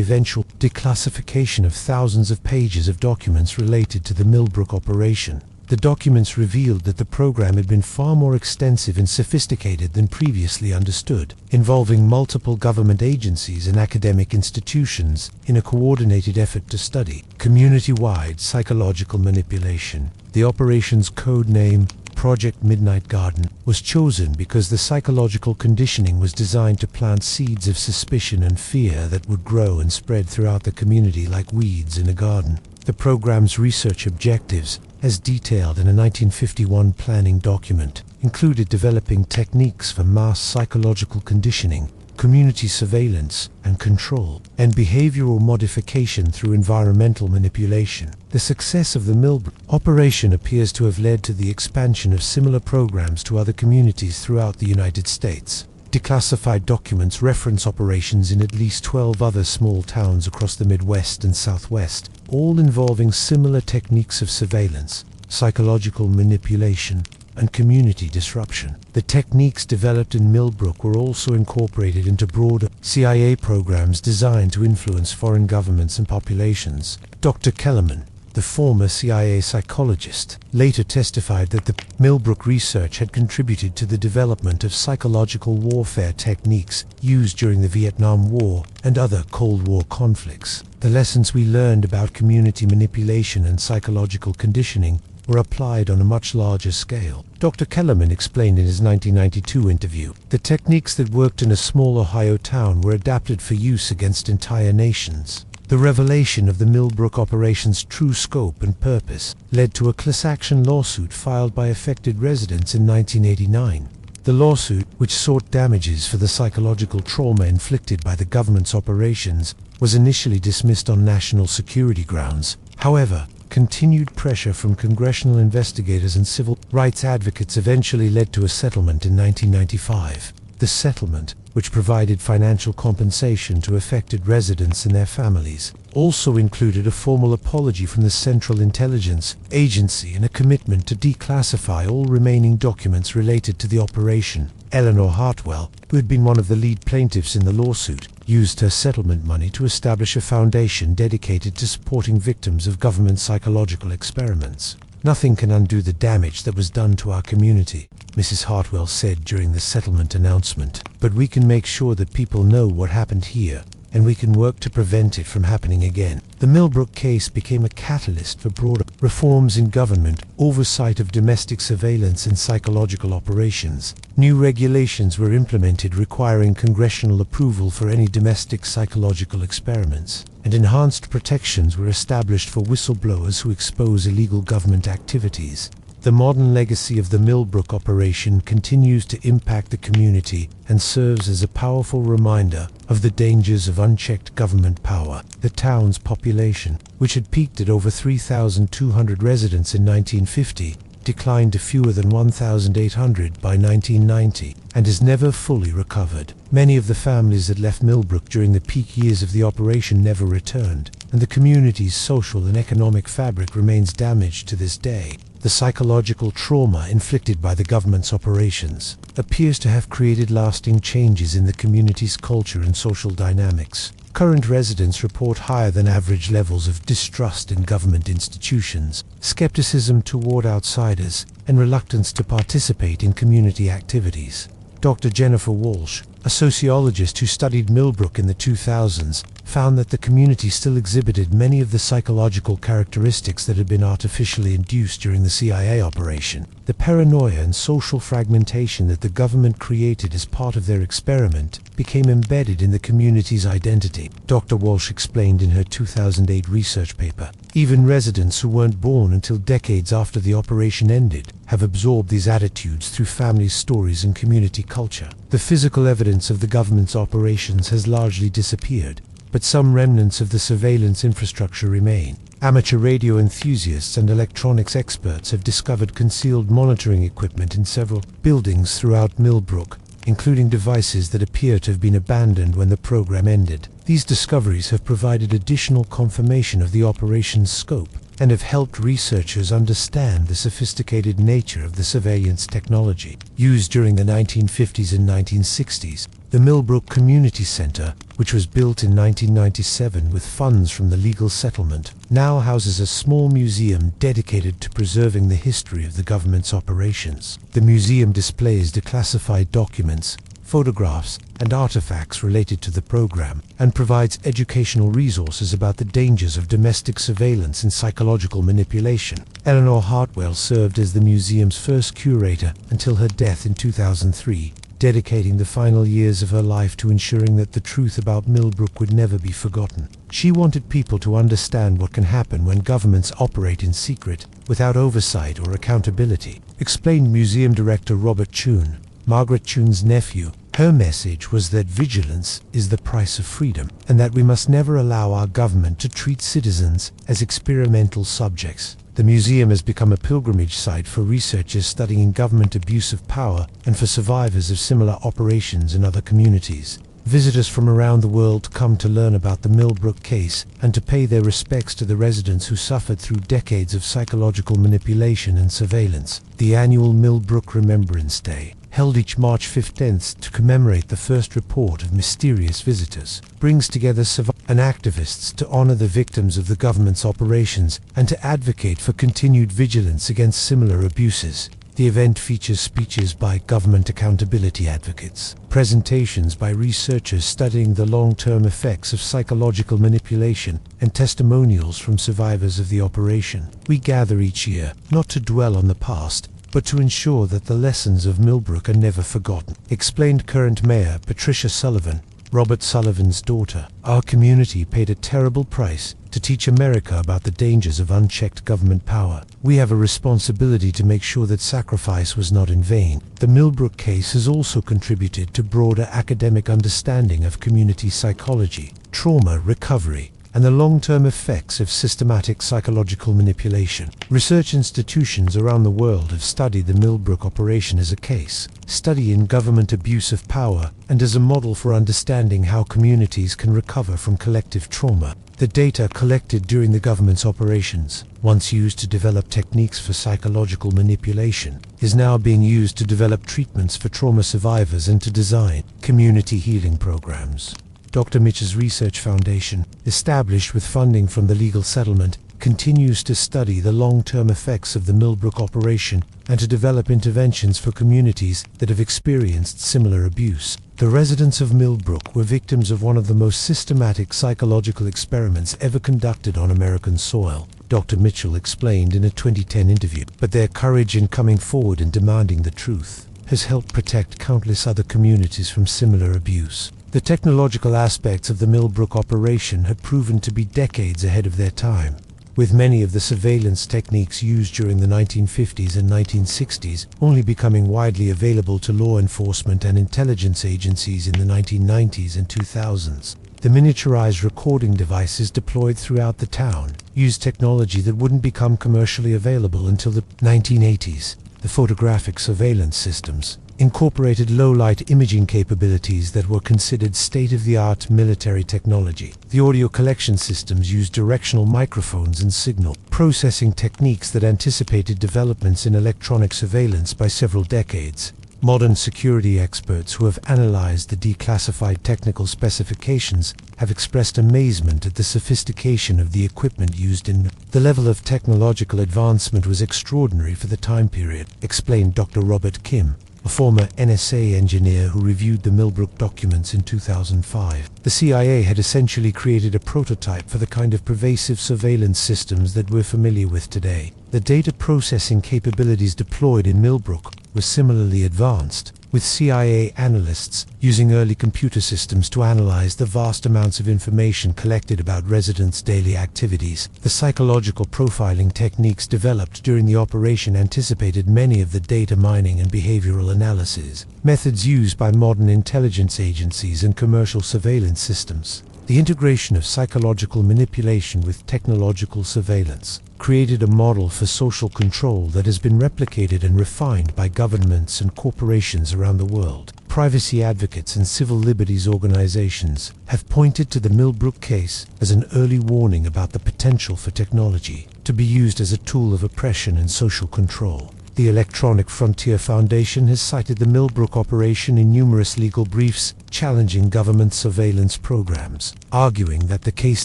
eventual declassification of thousands of pages of documents related to the Millbrook operation. The documents revealed that the program had been far more extensive and sophisticated than previously understood, involving multiple government agencies and academic institutions in a coordinated effort to study community-wide psychological manipulation. The operation's code name, Project Midnight Garden, was chosen because the psychological conditioning was designed to plant seeds of suspicion and fear that would grow and spread throughout the community like weeds in a garden. The program's research objectives, as detailed in a 1951 planning document, included developing techniques for mass psychological conditioning, community surveillance and control, and behavioral modification through environmental manipulation. The success of the Millbrook operation appears to have led to the expansion of similar programs to other communities throughout the United States. Declassified documents reference operations in at least 12 other small towns across the Midwest and Southwest, all involving similar techniques of surveillance, psychological manipulation, and community disruption. The techniques developed in Millbrook were also incorporated into broader CIA programs designed to influence foreign governments and populations. Dr. Kellerman, the former CIA psychologist, later testified that the Millbrook research had contributed to the development of psychological warfare techniques used during the Vietnam War and other Cold War conflicts. The lessons we learned about community manipulation and psychological conditioning were applied on a much larger scale. Dr. Kellerman explained in his 1992 interview, "The techniques that worked in a small Ohio town were adapted for use against entire nations." The revelation of the Millbrook operation's true scope and purpose led to a class action lawsuit filed by affected residents in 1989. The lawsuit, which sought damages for the psychological trauma inflicted by the government's operations, was initially dismissed on national security grounds. However, continued pressure from congressional investigators and civil rights advocates eventually led to a settlement in 1995. The settlement, which provided financial compensation to affected residents and their families, also included a formal apology from the Central Intelligence Agency and a commitment to declassify all remaining documents related to the operation. Eleanor Hartwell, who had been one of the lead plaintiffs in the lawsuit, used her settlement money to establish a foundation dedicated to supporting victims of government psychological experiments. "Nothing can undo the damage that was done to our community," Mrs. Hartwell said during the settlement announcement. "But we can make sure that people know what happened here, and we can work to prevent it from happening again." The Millbrook case became a catalyst for broader reforms in government, oversight of domestic surveillance and psychological operations. New regulations were implemented requiring congressional approval for any domestic psychological experiments, and enhanced protections were established for whistleblowers who expose illegal government activities. The modern legacy of the Millbrook operation continues to impact the community and serves as a powerful reminder of the dangers of unchecked government power. The town's population, which had peaked at over 3,200 residents in 1950, declined to fewer than 1,800 by 1990 and has never fully recovered. Many of the families that left Millbrook during the peak years of the operation never returned, and the community's social and economic fabric remains damaged to this day. The psychological trauma inflicted by the government's operations appears to have created lasting changes in the community's culture and social dynamics. Current residents report higher than average levels of distrust in government institutions, skepticism toward outsiders, and reluctance to participate in community activities. Dr. Jennifer Walsh, a sociologist who studied Millbrook in the 2000s, found that the community still exhibited many of the psychological characteristics that had been artificially induced during the CIA operation. The paranoia and social fragmentation that the government created as part of their experiment became embedded in the community's identity, Dr. Walsh explained in her 2008 research paper. Even residents who weren't born until decades after the operation ended have absorbed these attitudes through family stories and community culture. The physical evidence of the government's operations has largely disappeared, but some remnants of the surveillance infrastructure remain. Amateur radio enthusiasts and electronics experts have discovered concealed monitoring equipment in several buildings throughout Millbrook, including devices that appear to have been abandoned when the program ended. These discoveries have provided additional confirmation of the operation's scope and have helped researchers understand the sophisticated nature of the surveillance technology. Used during the 1950s and 1960s, the Millbrook Community Center, which was built in 1997 with funds from the legal settlement, now houses a small museum dedicated to preserving the history of the government's operations. The museum displays declassified documents, photographs, and artifacts related to the program, and provides educational resources about the dangers of domestic surveillance and psychological manipulation. Eleanor Hartwell served as the museum's first curator until her death in 2003, dedicating the final years of her life to ensuring that the truth about Millbrook would never be forgotten. She wanted people to understand what can happen when governments operate in secret, without oversight or accountability, explained Museum Director Robert Chun, Margaret Chun's nephew. Her message was that vigilance is the price of freedom, and that we must never allow our government to treat citizens as experimental subjects. The museum has become a pilgrimage site for researchers studying government abuse of power and for survivors of similar operations in other communities. Visitors from around the world come to learn about the Millbrook case and to pay their respects to the residents who suffered through decades of psychological manipulation and surveillance. The annual Millbrook Remembrance Day, held each March 15th to commemorate the first report of mysterious visitors, brings together survivors and activists to honor the victims of the government's operations and to advocate for continued vigilance against similar abuses. The event features speeches by government accountability advocates, presentations by researchers studying the long-term effects of psychological manipulation, and testimonials from survivors of the operation. We gather each year, not to dwell on the past, but to ensure that the lessons of Millbrook are never forgotten, explained current Mayor Patricia Sullivan, Robert Sullivan's daughter. Our community paid a terrible price to teach America about the dangers of unchecked government power. We have a responsibility to make sure that sacrifice was not in vain. The Millbrook case has also contributed to broader academic understanding of community psychology, trauma recovery, and the long-term effects of systematic psychological manipulation. Research institutions around the world have studied the Millbrook operation as a case study in government abuse of power and as a model for understanding how communities can recover from collective trauma. The data collected during the government's operations, once used to develop techniques for psychological manipulation, is now being used to develop treatments for trauma survivors and to design community healing programs. Dr. Mitch's Research Foundation, established with funding from the legal settlement, continues to study the long-term effects of the Millbrook operation and to develop interventions for communities that have experienced similar abuse. The residents of Millbrook were victims of one of the most systematic psychological experiments ever conducted on American soil, Dr. Mitchell explained in a 2010 interview. But their courage in coming forward and demanding the truth has helped protect countless other communities from similar abuse. The technological aspects of the Millbrook operation had proven to be decades ahead of their time, with many of the surveillance techniques used during the 1950s and 1960s only becoming widely available to law enforcement and intelligence agencies in the 1990s and 2000s. The miniaturized recording devices deployed throughout the town used technology that wouldn't become commercially available until the 1980s. The photographic surveillance systems incorporated low-light imaging capabilities that were considered state-of-the-art military technology. The audio collection systems used directional microphones and signal processing techniques that anticipated developments in electronic surveillance by several decades. Modern security experts who have analyzed the declassified technical specifications have expressed amazement at the sophistication of the equipment used in the level of technological advancement was extraordinary for the time period, explained Dr. Robert Kim, a former NSA engineer who reviewed the Millbrook documents in 2005. The CIA had essentially created a prototype for the kind of pervasive surveillance systems that we're familiar with today. The data processing capabilities deployed in Millbrook were similarly advanced, with CIA analysts using early computer systems to analyze the vast amounts of information collected about residents' daily activities. The psychological profiling techniques developed during the operation anticipated many of the data mining and behavioral analysis methods used by modern intelligence agencies and commercial surveillance systems. The integration of psychological manipulation with technological surveillance created a model for social control that has been replicated and refined by governments and corporations around the world. Privacy advocates and civil liberties organizations have pointed to the Millbrook case as an early warning about the potential for technology to be used as a tool of oppression and social control. The Electronic Frontier Foundation has cited the Millbrook operation in numerous legal briefs challenging government surveillance programs, arguing that the case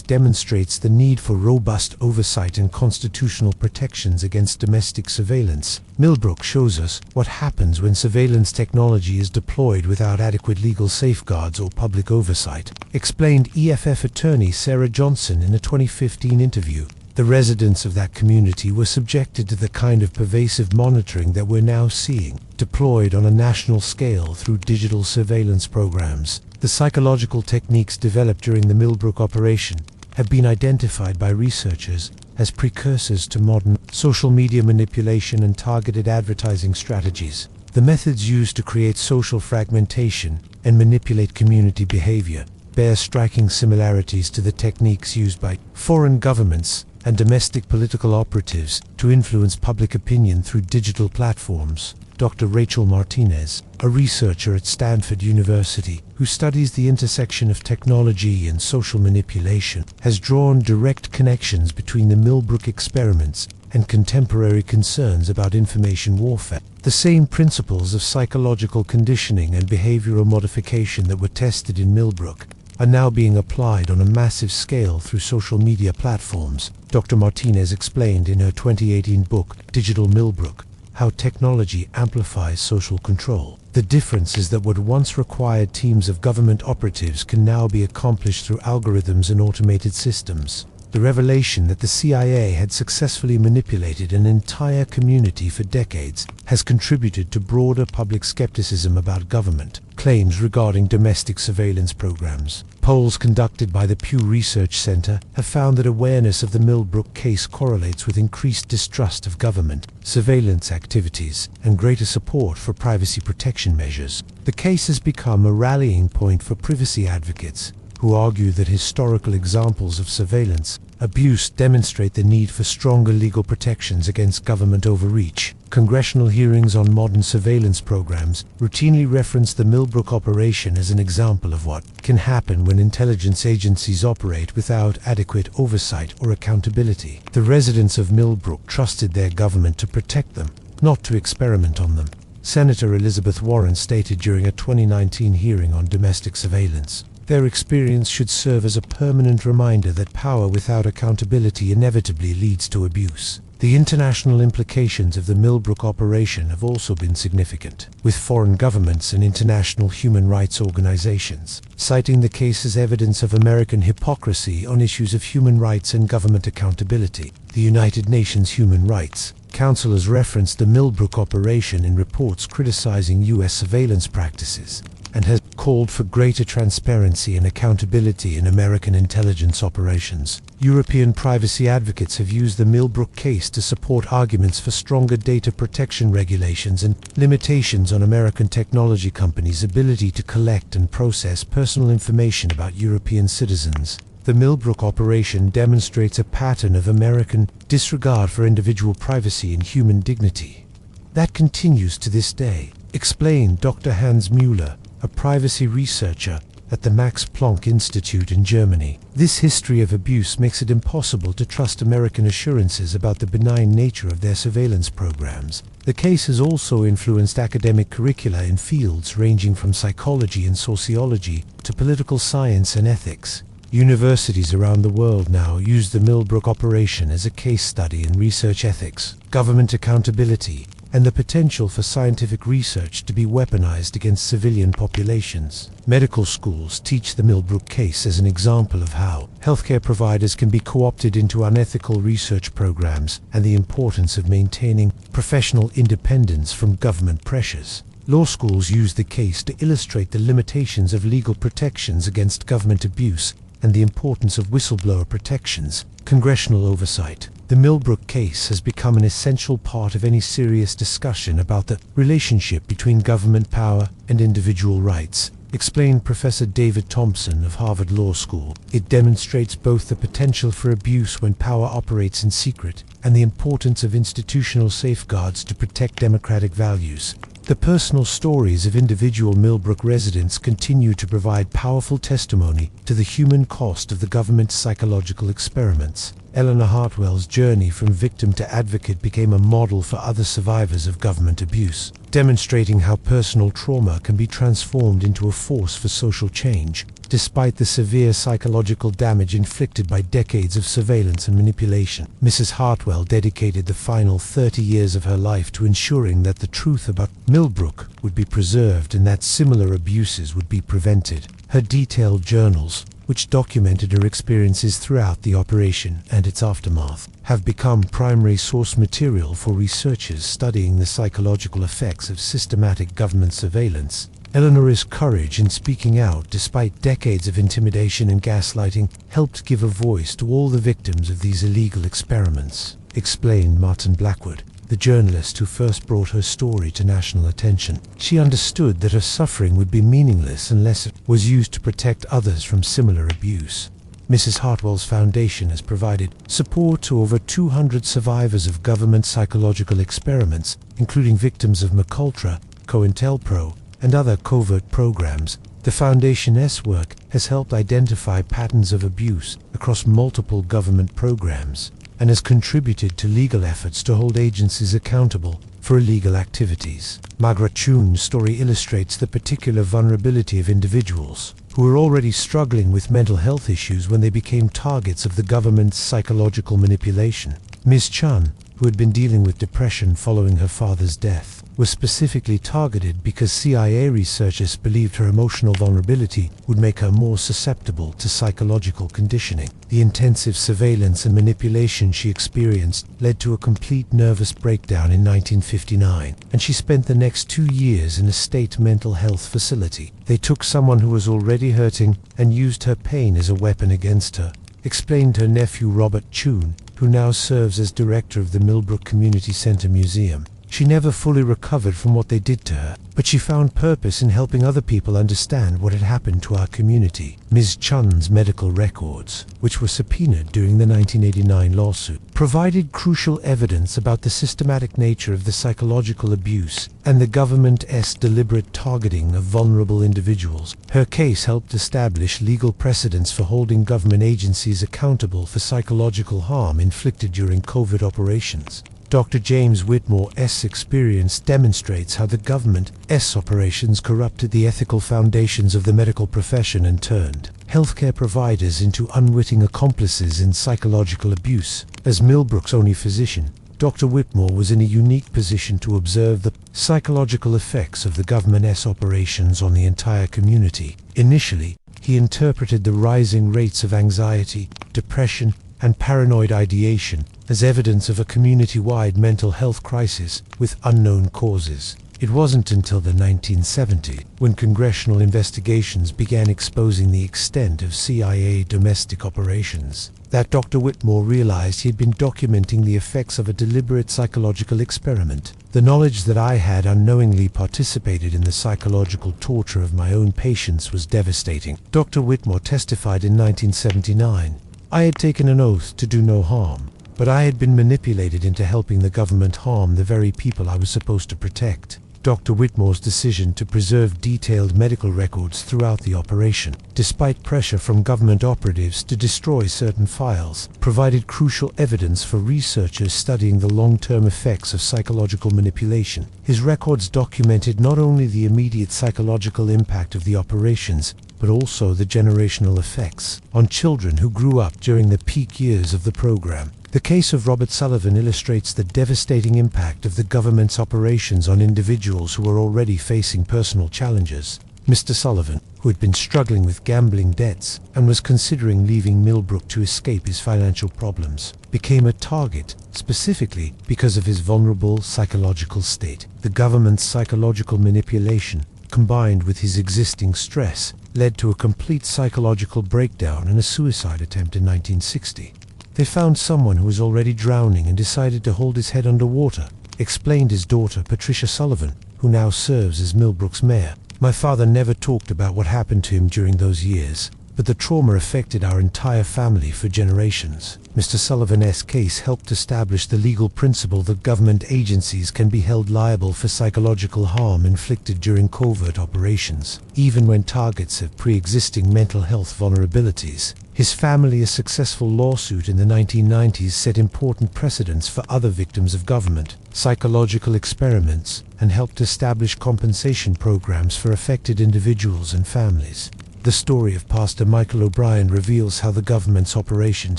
demonstrates the need for robust oversight and constitutional protections against domestic surveillance. Millbrook shows us what happens when surveillance technology is deployed without adequate legal safeguards or public oversight, explained EFF attorney Sarah Johnson in a 2015 interview. The residents of that community were subjected to the kind of pervasive monitoring that we're now seeing, deployed on a national scale through digital surveillance programs. The psychological techniques developed during the Millbrook operation have been identified by researchers as precursors to modern social media manipulation and targeted advertising strategies. The methods used to create social fragmentation and manipulate community behavior bear striking similarities to the techniques used by foreign governments and domestic political operatives to influence public opinion through digital platforms. Dr. Rachel Martinez, a researcher at Stanford University who studies the intersection of technology and social manipulation, has drawn direct connections between the Millbrook experiments and contemporary concerns about information warfare. The same principles of psychological conditioning and behavioral modification that were tested in Millbrook are now being applied on a massive scale through social media platforms. Dr. Martinez explained in her 2018 book, Digital Millbrook, how technology amplifies social control. The difference is that what once required teams of government operatives can now be accomplished through algorithms and automated systems. The revelation that the CIA had successfully manipulated an entire community for decades has contributed to broader public skepticism about government claims regarding domestic surveillance programs. Polls conducted by the Pew Research Center have found that awareness of the Millbrook case correlates with increased distrust of government surveillance activities and greater support for privacy protection measures. The case has become a rallying point for privacy advocates who argue that historical examples of surveillance abuse demonstrate the need for stronger legal protections against government overreach. Congressional hearings on modern surveillance programs routinely reference the Millbrook operation as an example of what can happen when intelligence agencies operate without adequate oversight or accountability. The residents of Millbrook trusted their government to protect them, not to experiment on them. Senator Elizabeth Warren stated during a 2019 hearing on domestic surveillance, "Their experience should serve as a permanent reminder that power without accountability inevitably leads to abuse." The international implications of the Millbrook operation have also been significant, with foreign governments and international human rights organizations citing the case as evidence of American hypocrisy on issues of human rights and government accountability. The United Nations Human Rights Council has referenced the Millbrook operation in reports criticizing U.S. surveillance practices and has called for greater transparency and accountability in American intelligence operations. European privacy advocates have used the Millbrook case to support arguments for stronger data protection regulations and limitations on American technology companies' ability to collect and process personal information about European citizens. The Millbrook operation demonstrates a pattern of American disregard for individual privacy and human dignity that continues to this day, explained Dr. Hans Müller, a privacy researcher at the Max Planck Institute in Germany. This history of abuse makes it impossible to trust American assurances about the benign nature of their surveillance programs. The case has also influenced academic curricula in fields ranging from psychology and sociology to political science and ethics. Universities around the world now use the Millbrook operation as a case study in research ethics, government accountability, and the potential for scientific research to be weaponized against civilian populations. Medical schools teach the Millbrook case as an example of how healthcare providers can be co-opted into unethical research programs and the importance of maintaining professional independence from government pressures. Law schools use the case to illustrate the limitations of legal protections against government abuse and the importance of whistleblower protections. Congressional oversight. The Millbrook case has become an essential part of any serious discussion about the relationship between government power and individual rights. explained Professor David Thompson of Harvard Law School. It demonstrates both the potential for abuse when power operates in secret and the importance of institutional safeguards to protect democratic values. The personal stories of individual Millbrook residents continue to provide powerful testimony to the human cost of the government's psychological experiments. Eleanor Hartwell's journey from victim to advocate became a model for other survivors of government abuse, demonstrating how personal trauma can be transformed into a force for social change. Despite the severe psychological damage inflicted by decades of surveillance and manipulation, Mrs. Hartwell dedicated the final 30 years of her life to ensuring that the truth about Millbrook would be preserved and that similar abuses would be prevented. Her detailed journals, which documented her experiences throughout the operation and its aftermath, have become primary source material for researchers studying the psychological effects of systematic government surveillance. Eleanor's courage in speaking out despite decades of intimidation and gaslighting helped give a voice to all the victims of these illegal experiments, explained Martin Blackwood, the journalist who first brought her story to national attention. She understood that her suffering would be meaningless unless it was used to protect others from similar abuse. Mrs. Hartwell's foundation has provided support to over 200 survivors of government psychological experiments, including victims of Macabre, COINTELPRO, and other covert programs. The Foundation's work has helped identify patterns of abuse across multiple government programs and has contributed to legal efforts to hold agencies accountable for illegal activities. Margaret Chuhn's story illustrates the particular vulnerability of individuals who were already struggling with mental health issues when they became targets of the government's psychological manipulation. Ms. Chun, who had been dealing with depression following her father's death, was specifically targeted because CIA researchers believed her emotional vulnerability would make her more susceptible to psychological conditioning. The intensive surveillance and manipulation she experienced led to a complete nervous breakdown in 1959, and she spent the next 2 years in a state mental health facility. They took someone who was already hurting and used her pain as a weapon against her, explained her nephew Robert Chuhn, who now serves as director of the Millbrook Community Center Museum. She never fully recovered from what they did to her, but she found purpose in helping other people understand what had happened to our community. Ms. Chun's medical records, which were subpoenaed during the 1989 lawsuit, provided crucial evidence about the systematic nature of the psychological abuse and the government's deliberate targeting of vulnerable individuals. Her case helped establish legal precedents for holding government agencies accountable for psychological harm inflicted during covert operations. Dr. James Whitmore's experience demonstrates how the government's operations corrupted the ethical foundations of the medical profession and turned healthcare providers into unwitting accomplices in psychological abuse. As Millbrook's only physician, Dr. Whitmore was in a unique position to observe the psychological effects of the government's operations on the entire community. Initially, he interpreted the rising rates of anxiety, depression, and paranoid ideation as evidence of a community-wide mental health crisis with unknown causes. It wasn't until the 1970s, when congressional investigations began exposing the extent of CIA domestic operations, that Dr. Whitmore realized he had been documenting the effects of a deliberate psychological experiment. The knowledge that I had unknowingly participated in the psychological torture of my own patients was devastating. Dr. Whitmore testified in 1979. I had taken an oath to do no harm, but I had been manipulated into helping the government harm the very people I was supposed to protect. Dr. Whitmore's decision to preserve detailed medical records throughout the operation, despite pressure from government operatives to destroy certain files, provided crucial evidence for researchers studying the long-term effects of psychological manipulation. His records documented not only the immediate psychological impact of the operations, but also the generational effects on children who grew up during the peak years of the program. The case of Robert Sullivan illustrates the devastating impact of the government's operations on individuals who were already facing personal challenges. Mr. Sullivan, who had been struggling with gambling debts and was considering leaving Millbrook to escape his financial problems, became a target specifically because of his vulnerable psychological state. The government's psychological manipulation, combined with his existing stress, led to a complete psychological breakdown and a suicide attempt in 1960. They found someone who was already drowning and decided to hold his head underwater, explained his daughter Patricia Sullivan, who now serves as Millbrook's mayor. My father never talked about what happened to him during those years, but the trauma affected our entire family for generations. Mr. Sullivan's case helped establish the legal principle that government agencies can be held liable for psychological harm inflicted during covert operations, even when targets have pre-existing mental health vulnerabilities. His family's successful lawsuit in the 1990s set important precedents for other victims of government psychological experiments and helped establish compensation programs for affected individuals and families. The story of Pastor Michael O'Brien reveals how the government's operations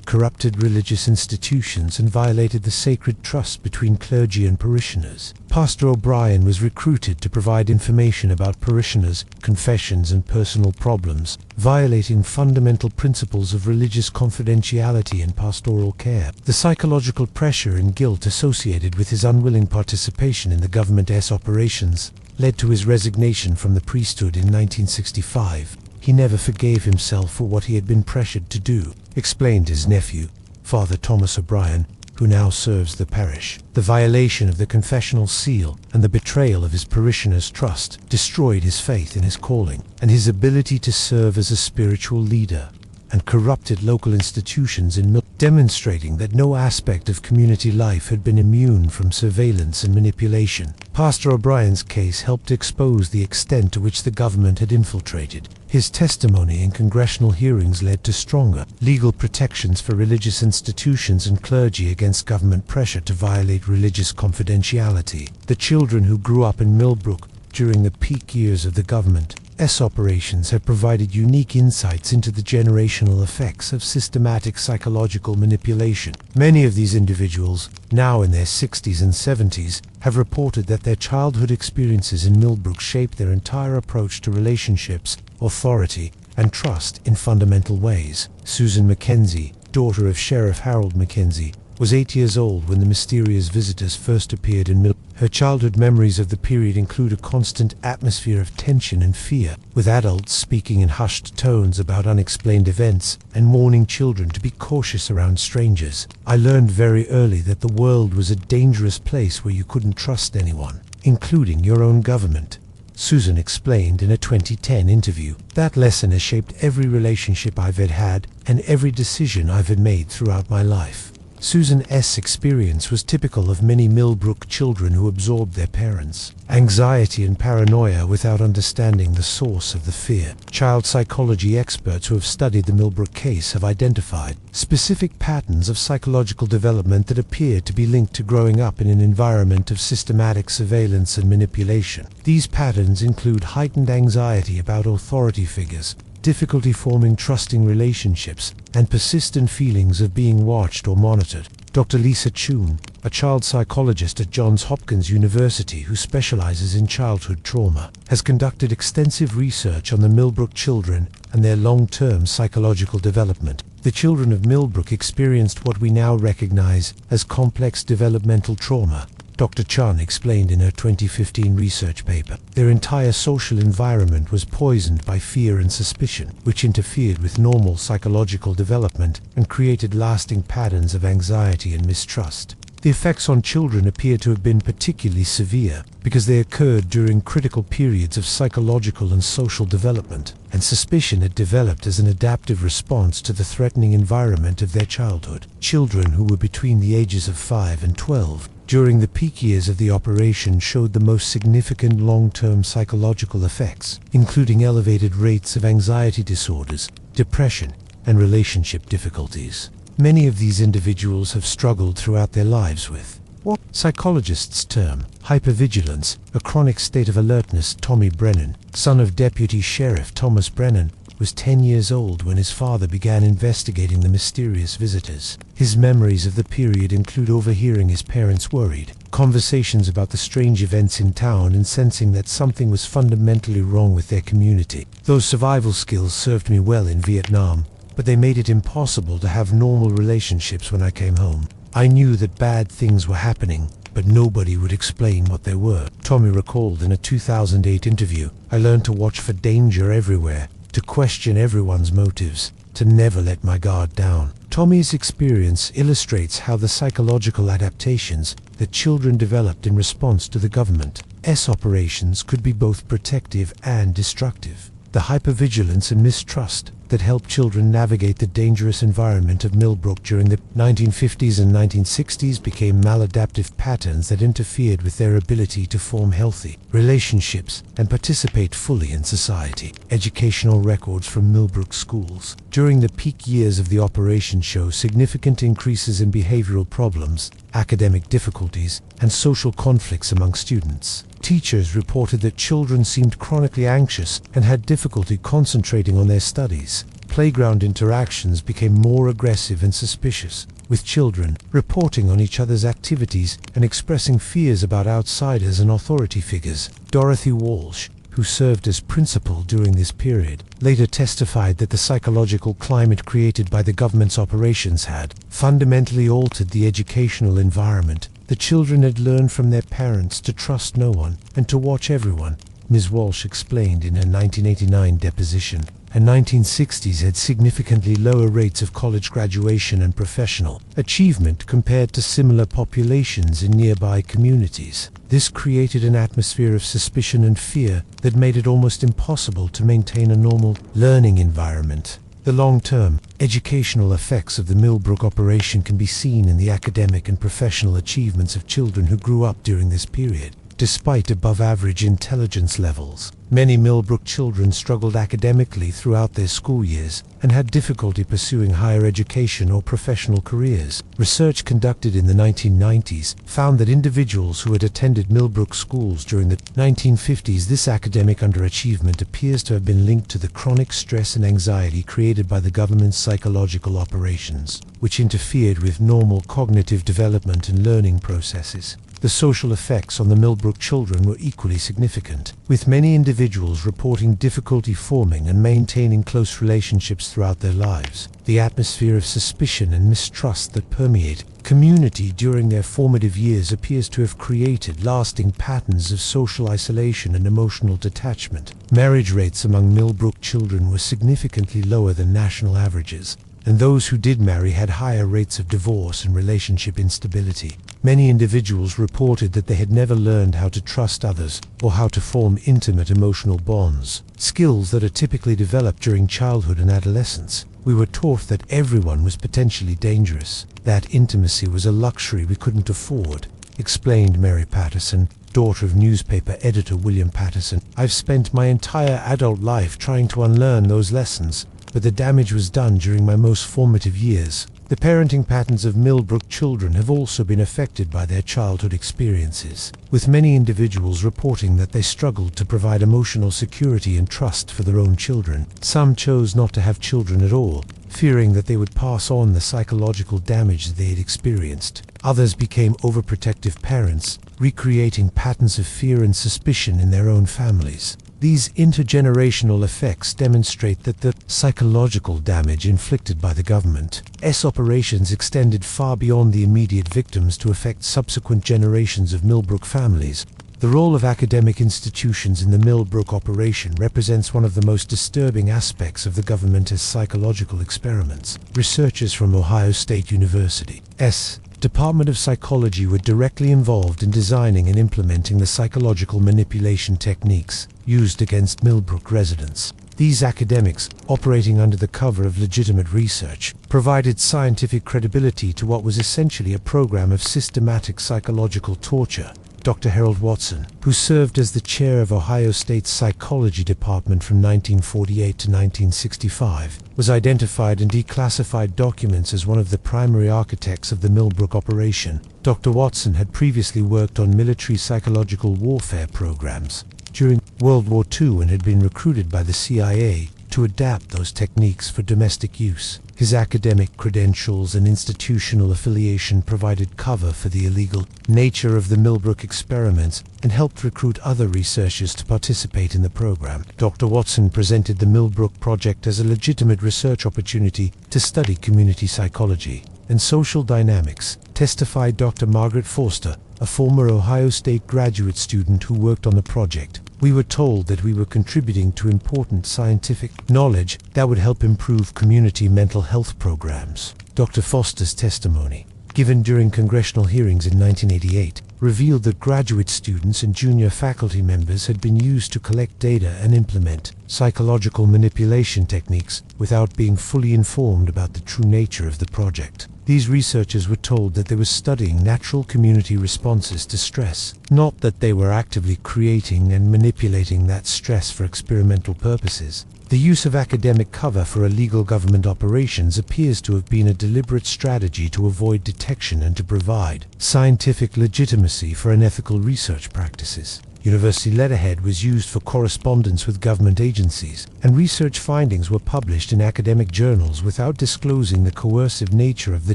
corrupted religious institutions and violated the sacred trust between clergy and parishioners. Pastor O'Brien was recruited to provide information about parishioners' confessions and personal problems, violating fundamental principles of religious confidentiality and pastoral care. The psychological pressure and guilt associated with his unwilling participation in the government's operations led to his resignation from the priesthood in 1965. He never forgave himself for what he had been pressured to do, explained his nephew, Father Thomas O'Brien, who now serves the parish. The violation of the confessional seal and the betrayal of his parishioners' trust destroyed his faith in his calling and his ability to serve as a spiritual leader, and corrupted local institutions in Millbrook, demonstrating that no aspect of community life had been immune from surveillance and manipulation. Pastor O'Brien's case helped expose the extent to which the government had infiltrated. His testimony in congressional hearings led to stronger legal protections for religious institutions and clergy against government pressure to violate religious confidentiality. The children who grew up in Millbrook during the peak years of the government's operations have provided unique insights into the generational effects of systematic psychological manipulation. Many of these individuals, now in their 60s and 70s, have reported that their childhood experiences in Millbrook shaped their entire approach to relationships, authority, and trust in fundamental ways. Susan Mackenzie, daughter of Sheriff Harold Mackenzie, was 8 years old when the mysterious visitors first appeared in Millbrook. Her childhood memories of the period include a constant atmosphere of tension and fear, with adults speaking in hushed tones about unexplained events and warning children to be cautious around strangers. I learned very early that the world was a dangerous place where you couldn't trust anyone, including your own government, Susan explained in a 2010 interview. That lesson has shaped every relationship I've had and every decision I've made throughout my life. Susan's experience was typical of many Millbrook children who absorbed their parents' anxiety and paranoia without understanding the source of the fear. Child psychology experts who have studied the Millbrook case have identified specific patterns of psychological development that appear to be linked to growing up in an environment of systematic surveillance and manipulation. These patterns include heightened anxiety about authority figures, difficulty forming trusting relationships, and persistent feelings of being watched or monitored. Dr. Lisa Chun, a child psychologist at Johns Hopkins University who specializes in childhood trauma, has conducted extensive research on the Millbrook children and their long-term psychological development. The children of Millbrook experienced what we now recognize as complex developmental trauma, Dr. Chun explained in her 2015 research paper. Their entire social environment was poisoned by fear and suspicion, which interfered with normal psychological development and created lasting patterns of anxiety and mistrust. The effects on children appear to have been particularly severe because they occurred during critical periods of psychological and social development, and suspicion had developed as an adaptive response to the threatening environment of their childhood. Children who were between the ages of 5 and 12 during the peak years of the operation showed the most significant long-term psychological effects, including elevated rates of anxiety disorders, depression, and relationship difficulties. Many of these individuals have struggled throughout their lives with what psychologists term hypervigilance, a chronic state of alertness. Tommy Brennan, son of Deputy Sheriff Thomas Brennan, was 10 years old when his father began investigating the mysterious visitors. His memories of the period include overhearing his parents worried conversations about the strange events in town and sensing that something was fundamentally wrong with their community. Those survival skills served me well in Vietnam, but they made it impossible to have normal relationships when I came home. I knew that bad things were happening, but nobody would explain what they were. Tommy recalled in a 2008 interview, I learned to watch for danger everywhere, to question everyone's motives, to never let my guard down. Tommy's experience illustrates how the psychological adaptations that children developed in response to the government Operations could be both protective and destructive. The hypervigilance and mistrust that helped children navigate the dangerous environment of Millbrook during the 1950s and 1960s became maladaptive patterns that interfered with their ability to form healthy relationships and participate fully in society. Educational records from Millbrook schools during the peak years of the operation show significant increases in behavioral problems, academic difficulties, and social conflicts among students. Teachers reported that children seemed chronically anxious and had difficulty concentrating on their studies. Playground interactions became more aggressive and suspicious, with children reporting on each other's activities and expressing fears about outsiders and authority figures. Dorothy Walsh, who served as principal during this period, later testified that the psychological climate created by the government's operations had fundamentally altered the educational environment. The children had learned from their parents to trust no one and to watch everyone. Ms. Walsh explained in her 1989 deposition, and 1960s had significantly lower rates of college graduation and professional achievement compared to similar populations in nearby communities. This created an atmosphere of suspicion and fear that made it almost impossible to maintain a normal learning environment. The long-term educational effects of the Millbrook operation can be seen in the academic and professional achievements of children who grew up during this period. Despite above-average intelligence levels, many Millbrook children struggled academically throughout their school years and had difficulty pursuing higher education or professional careers. Research conducted in the 1990s found that individuals who had attended Millbrook schools during the 1950s, this academic underachievement appears to have been linked to the chronic stress and anxiety created by the government's psychological operations, which interfered with normal cognitive development and learning processes. The social effects on the Millbrook children were equally significant, with many individuals reporting difficulty forming and maintaining close relationships throughout their lives. The atmosphere of suspicion and mistrust that permeated community during their formative years appears to have created lasting patterns of social isolation and emotional detachment. Marriage rates among Millbrook children were significantly lower than national averages, and those who did marry had higher rates of divorce and relationship instability. Many individuals reported that they had never learned how to trust others or how to form intimate emotional bonds, skills that are typically developed during childhood and adolescence. We were taught that everyone was potentially dangerous, that intimacy was a luxury we couldn't afford, explained Mary Patterson, daughter of newspaper editor William Patterson. I've spent my entire adult life trying to unlearn those lessons, but the damage was done during my most formative years. The parenting patterns of Millbrook children have also been affected by their childhood experiences, with many individuals reporting that they struggled to provide emotional security and trust for their own children. Some chose not to have children at all, fearing that they would pass on the psychological damage they had experienced. Others became overprotective parents, recreating patterns of fear and suspicion in their own families. These intergenerational effects demonstrate that the psychological damage inflicted by the government's operations extended far beyond the immediate victims to affect subsequent generations of Millbrook families. The role of academic institutions in the Millbrook operation represents one of the most disturbing aspects of the government's psychological experiments. Researchers from Ohio State University's Department of Psychology were directly involved in designing and implementing the psychological manipulation techniques used against Millbrook residents. These academics, operating under the cover of legitimate research, provided scientific credibility to what was essentially a program of systematic psychological torture. Dr. Harold Watson, who served as the chair of Ohio State's Psychology Department from 1948 to 1965, was identified in declassified documents as one of the primary architects of the Millbrook operation. Dr. Watson had previously worked on military psychological warfare programs during World War II and had been recruited by the CIA to adapt those techniques for domestic use. His academic credentials and institutional affiliation provided cover for the illegal nature of the Millbrook experiments and helped recruit other researchers to participate in the program. Dr. Watson presented the Millbrook project as a legitimate research opportunity to study community psychology and social dynamics, testified Dr. Margaret Forster, a former Ohio State graduate student who worked on the project. We were told that we were contributing to important scientific knowledge that would help improve community mental health programs. Dr. Foster's testimony given during congressional hearings in 1988, revealed that graduate students and junior faculty members had been used to collect data and implement psychological manipulation techniques without being fully informed about the true nature of the project. These researchers were told that they were studying natural community responses to stress, not that they were actively creating and manipulating that stress for experimental purposes. The use of academic cover for illegal government operations appears to have been a deliberate strategy to avoid detection and to provide scientific legitimacy for unethical research practices. University letterhead was used for correspondence with government agencies, and research findings were published in academic journals without disclosing the coercive nature of the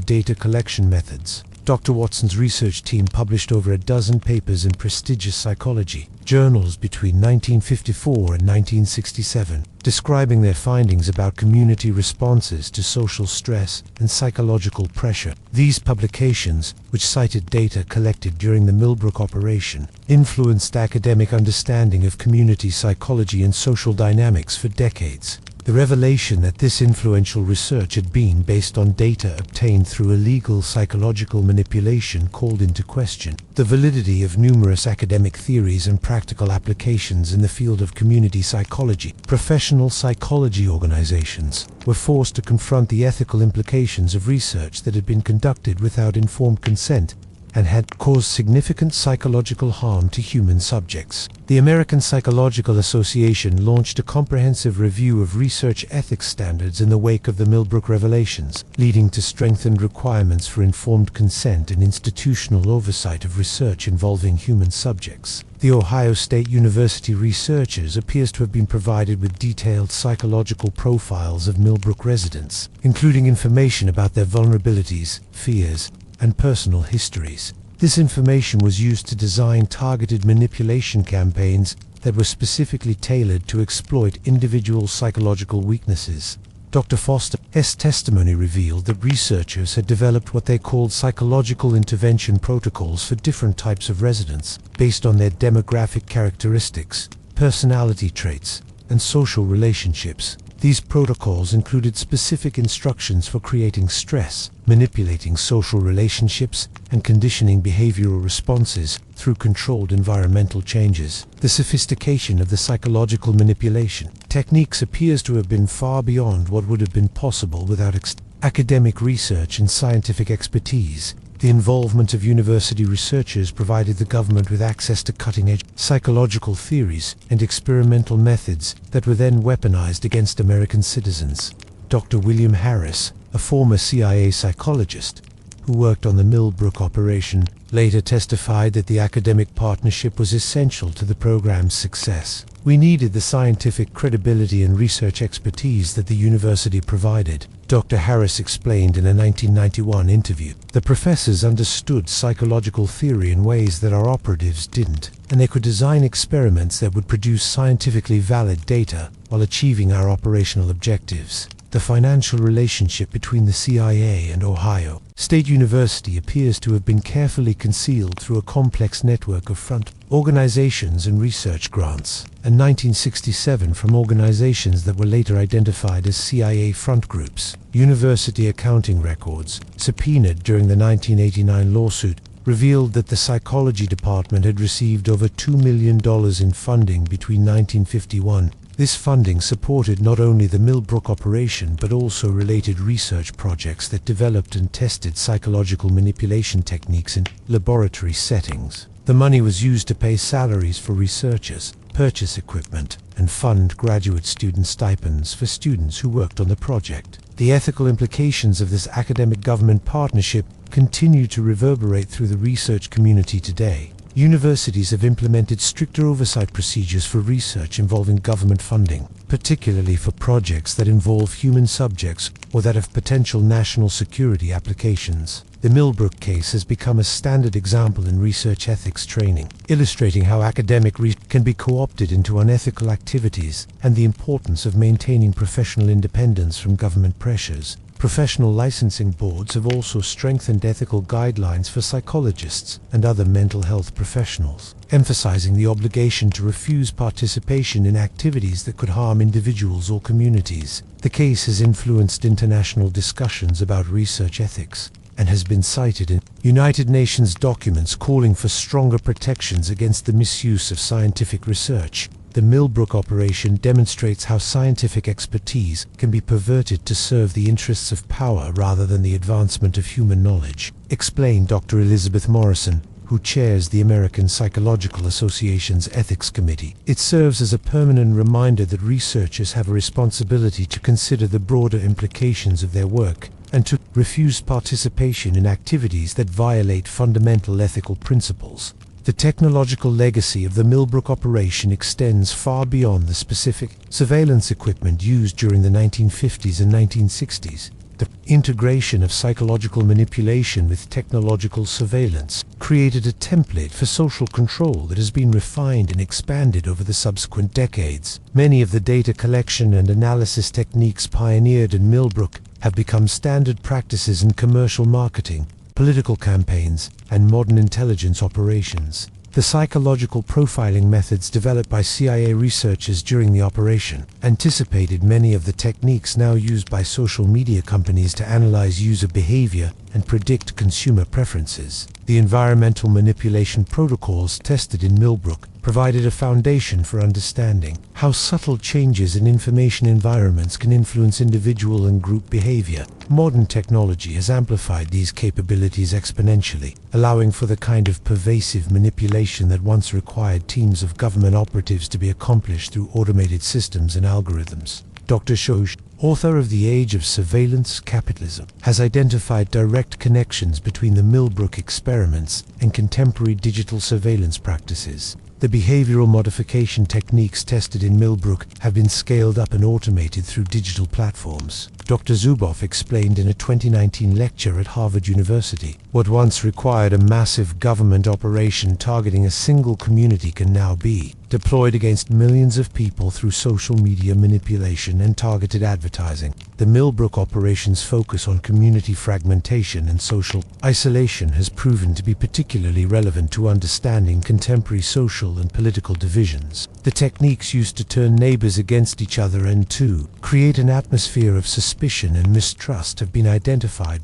data collection methods. Dr. Watson's research team published over a dozen papers in prestigious psychology journals between 1954 and 1967, describing their findings about community responses to social stress and psychological pressure. These publications, which cited data collected during the Millbrook operation, influenced academic understanding of community psychology and social dynamics for decades. The revelation that this influential research had been based on data obtained through illegal psychological manipulation called into question the validity of numerous academic theories and practical applications in the field of community psychology. Professional psychology organizations were forced to confront the ethical implications of research that had been conducted without informed consent and had caused significant psychological harm to human subjects. The American Psychological Association launched a comprehensive review of research ethics standards in the wake of the Millbrook revelations, leading to strengthened requirements for informed consent and institutional oversight of research involving human subjects. The Ohio State University researchers appears to have been provided with detailed psychological profiles of Millbrook residents, including information about their vulnerabilities, fears, and personal histories. This information was used to design targeted manipulation campaigns that were specifically tailored to exploit individual psychological weaknesses. Dr. Foster's testimony revealed that researchers had developed what they called psychological intervention protocols for different types of residents, based on their demographic characteristics, personality traits, and social relationships. These protocols included specific instructions for creating stress, manipulating social relationships, and conditioning behavioral responses through controlled environmental changes. The sophistication of the psychological manipulation techniques appears to have been far beyond what would have been possible without academic research and scientific expertise. The involvement of university researchers provided the government with access to cutting-edge psychological theories and experimental methods that were then weaponized against American citizens. Dr. William Harris, a former CIA psychologist who worked on the Millbrook operation, later testified that the academic partnership was essential to the program's success. We needed the scientific credibility and research expertise that the university provided, Dr. Harris explained in a 1991 interview. The professors understood psychological theory in ways that our operatives didn't, and they could design experiments that would produce scientifically valid data while achieving our operational objectives. The financial relationship between the CIA and Ohio State University appears to have been carefully concealed through a complex network of front organizations and research grants, and 1967 from organizations that were later identified as CIA front groups. University accounting records, subpoenaed during the 1989 lawsuit, revealed that the psychology department had received over $2 million in funding between 1951. This funding supported not only the Millbrook operation but also related research projects that developed and tested psychological manipulation techniques in laboratory settings. The money was used to pay salaries for researchers, purchase equipment, and fund graduate student stipends for students who worked on the project. The ethical implications of this academic-government partnership continue to reverberate through the research community today. Universities have implemented stricter oversight procedures for research involving government funding, particularly for projects that involve human subjects or that have potential national security applications. The Millbrook case has become a standard example in research ethics training, illustrating how academic research can be co-opted into unethical activities and the importance of maintaining professional independence from government pressures. Professional licensing boards have also strengthened ethical guidelines for psychologists and other mental health professionals, emphasizing the obligation to refuse participation in activities that could harm individuals or communities. The case has influenced international discussions about research ethics and has been cited in United Nations documents calling for stronger protections against the misuse of scientific research. The Millbrook operation demonstrates how scientific expertise can be perverted to serve the interests of power rather than the advancement of human knowledge, explained Dr. Elizabeth Morrison, who chairs the American Psychological Association's Ethics Committee. It serves as a permanent reminder that researchers have a responsibility to consider the broader implications of their work and to refuse participation in activities that violate fundamental ethical principles. The technological legacy of the Millbrook operation extends far beyond the specific surveillance equipment used during the 1950s and 1960s. The integration of psychological manipulation with technological surveillance created a template for social control that has been refined and expanded over the subsequent decades. Many of the data collection and analysis techniques pioneered in Millbrook have become standard practices in commercial marketing, political campaigns, and modern intelligence operations. The psychological profiling methods developed by CIA researchers during the operation anticipated many of the techniques now used by social media companies to analyze user behavior and predict consumer preferences. The environmental manipulation protocols tested in Millbrook provided a foundation for understanding how subtle changes in information environments can influence individual and group behavior. Modern technology has amplified these capabilities exponentially, allowing for the kind of pervasive manipulation that once required teams of government operatives to be accomplished through automated systems and algorithms. Dr. Shosh, author of The Age of Surveillance Capitalism, has identified direct connections between the Millbrook experiments and contemporary digital surveillance practices. The behavioral modification techniques tested in Millbrook have been scaled up and automated through digital platforms. Dr. Zuboff explained in a 2019 lecture at Harvard University, what once required a massive government operation targeting a single community can now be deployed against millions of people through social media manipulation and targeted advertising. The Millbrook operation's focus on community fragmentation and social isolation has proven to be particularly relevant to understanding contemporary social and political divisions. The techniques used to turn neighbors against each other and to create an atmosphere of suspicion and mistrust have been identified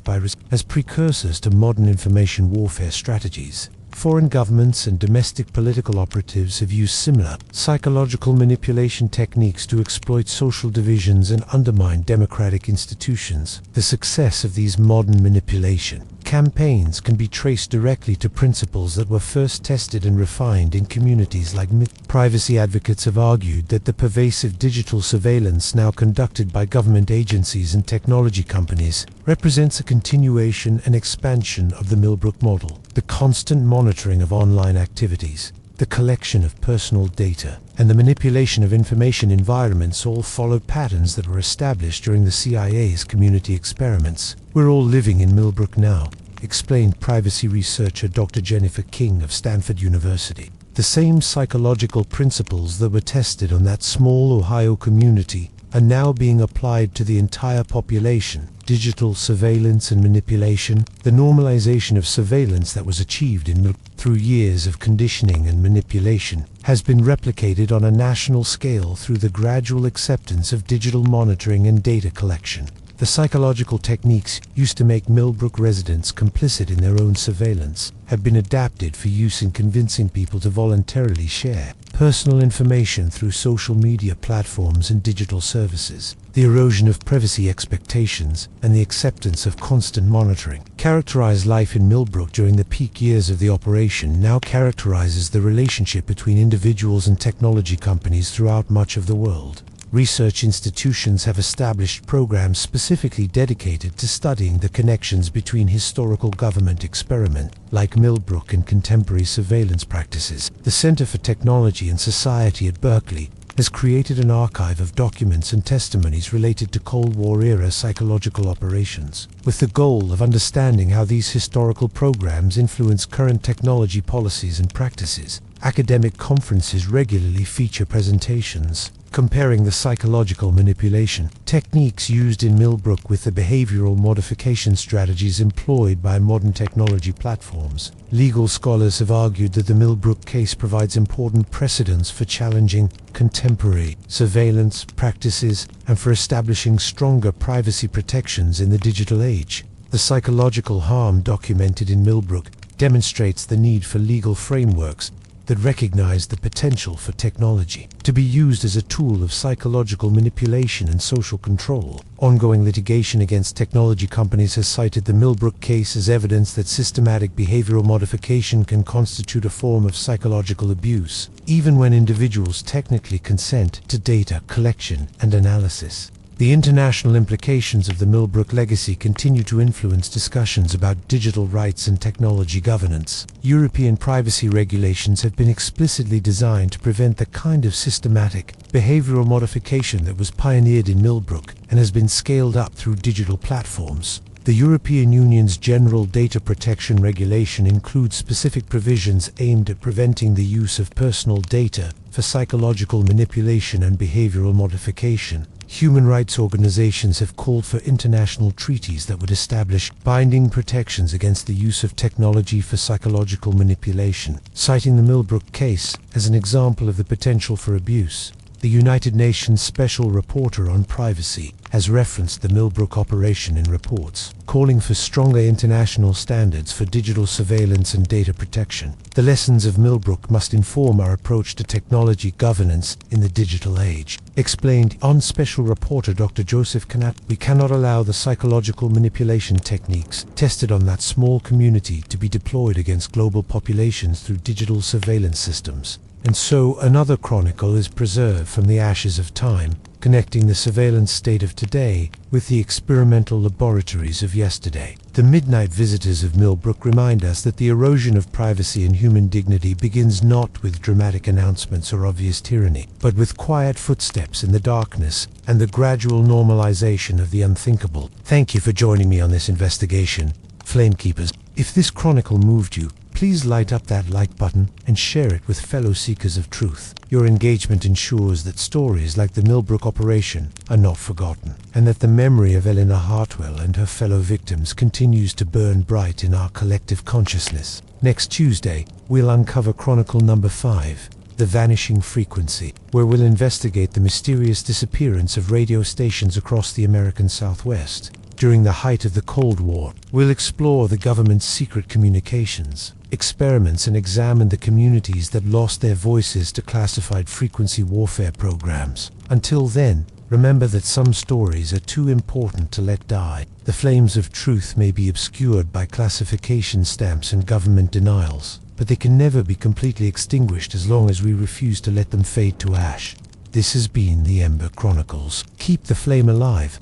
as precursors to modern information warfare strategies. Foreign governments and domestic political operatives have used similar psychological manipulation techniques to exploit social divisions and undermine democratic institutions. The success of these modern manipulation campaigns can be traced directly to principles that were first tested and refined in communities like privacy advocates have argued that the pervasive digital surveillance now conducted by government agencies and technology companies represents a continuation and expansion of the Millbrook model. The constant monitoring of online activities, the collection of personal data, and the manipulation of information environments all follow patterns that were established during the CIA's community experiments. We're all living in Millbrook now, explained privacy researcher Dr. Jennifer King of Stanford University. The same psychological principles that were tested on that small Ohio community are now being applied to the entire population. Digital surveillance and manipulation, the normalization of surveillance that was achieved through years of conditioning and manipulation, has been replicated on a national scale through the gradual acceptance of digital monitoring and data collection. The psychological techniques used to make Millbrook residents complicit in their own surveillance have been adapted for use in convincing people to voluntarily share personal information through social media platforms and digital services. The erosion of privacy expectations and the acceptance of constant monitoring characterized life in Millbrook during the peak years of the operation now characterizes the relationship between individuals and technology companies throughout much of the world. Research institutions have established programs specifically dedicated to studying the connections between historical government experiment like Millbrook and contemporary surveillance practices. The Center for Technology and Society at Berkeley has created an archive of documents and testimonies related to Cold War-era psychological operations, with the goal of understanding how these historical programs influence current technology policies and practices. Academic conferences regularly feature presentations comparing the psychological manipulation techniques used in Millbrook with the behavioral modification strategies employed by modern technology platforms. Legal scholars have argued that the Millbrook case provides important precedents for challenging contemporary surveillance practices and for establishing stronger privacy protections in the digital age. The psychological harm documented in Millbrook demonstrates the need for legal frameworks that recognize the potential for technology to be used as a tool of psychological manipulation and social control. Ongoing litigation against technology companies has cited the Millbrook case as evidence that systematic behavioral modification can constitute a form of psychological abuse, even when individuals technically consent to data collection and analysis. The international implications of the Millbrook legacy continue to influence discussions about digital rights and technology governance. European privacy regulations have been explicitly designed to prevent the kind of systematic behavioral modification that was pioneered in Millbrook and has been scaled up through digital platforms. The European Union's General Data Protection Regulation includes specific provisions aimed at preventing the use of personal data for psychological manipulation and behavioral modification. Human rights organizations have called for international treaties that would establish binding protections against the use of technology for psychological manipulation. Citing the Millbrook case as an example of the potential for abuse, the United Nations Special Rapporteur on Privacy has referenced the Millbrook operation in reports, calling for stronger international standards for digital surveillance and data protection. The lessons of Millbrook must inform our approach to technology governance in the digital age. Explained on Special Rapporteur Dr. Joseph Kanat, we cannot allow the psychological manipulation techniques tested on that small community to be deployed against global populations through digital surveillance systems. And so another chronicle is preserved from the ashes of time, connecting the surveillance state of today with the experimental laboratories of yesterday. The midnight visitors of Millbrook remind us that the erosion of privacy and human dignity begins not with dramatic announcements or obvious tyranny, but with quiet footsteps in the darkness and the gradual normalization of the unthinkable. Thank you for joining me on this investigation, Flamekeepers. If this chronicle moved you, please light up that like button and share it with fellow seekers of truth. Your engagement ensures that stories like the Millbrook operation are not forgotten, and that the memory of Eleanor Hartwell and her fellow victims continues to burn bright in our collective consciousness. Next Tuesday, we'll uncover Chronicle number 5, The Vanishing Frequency, where we'll investigate the mysterious disappearance of radio stations across the American Southwest. During the height of the Cold War, we'll explore the government's secret communications, experiments, and examine the communities that lost their voices to classified frequency warfare programs. Until then, remember that some stories are too important to let die. The flames of truth may be obscured by classification stamps and government denials, but they can never be completely extinguished as long as we refuse to let them fade to ash. This has been the Ember Chronicles. Keep the flame alive.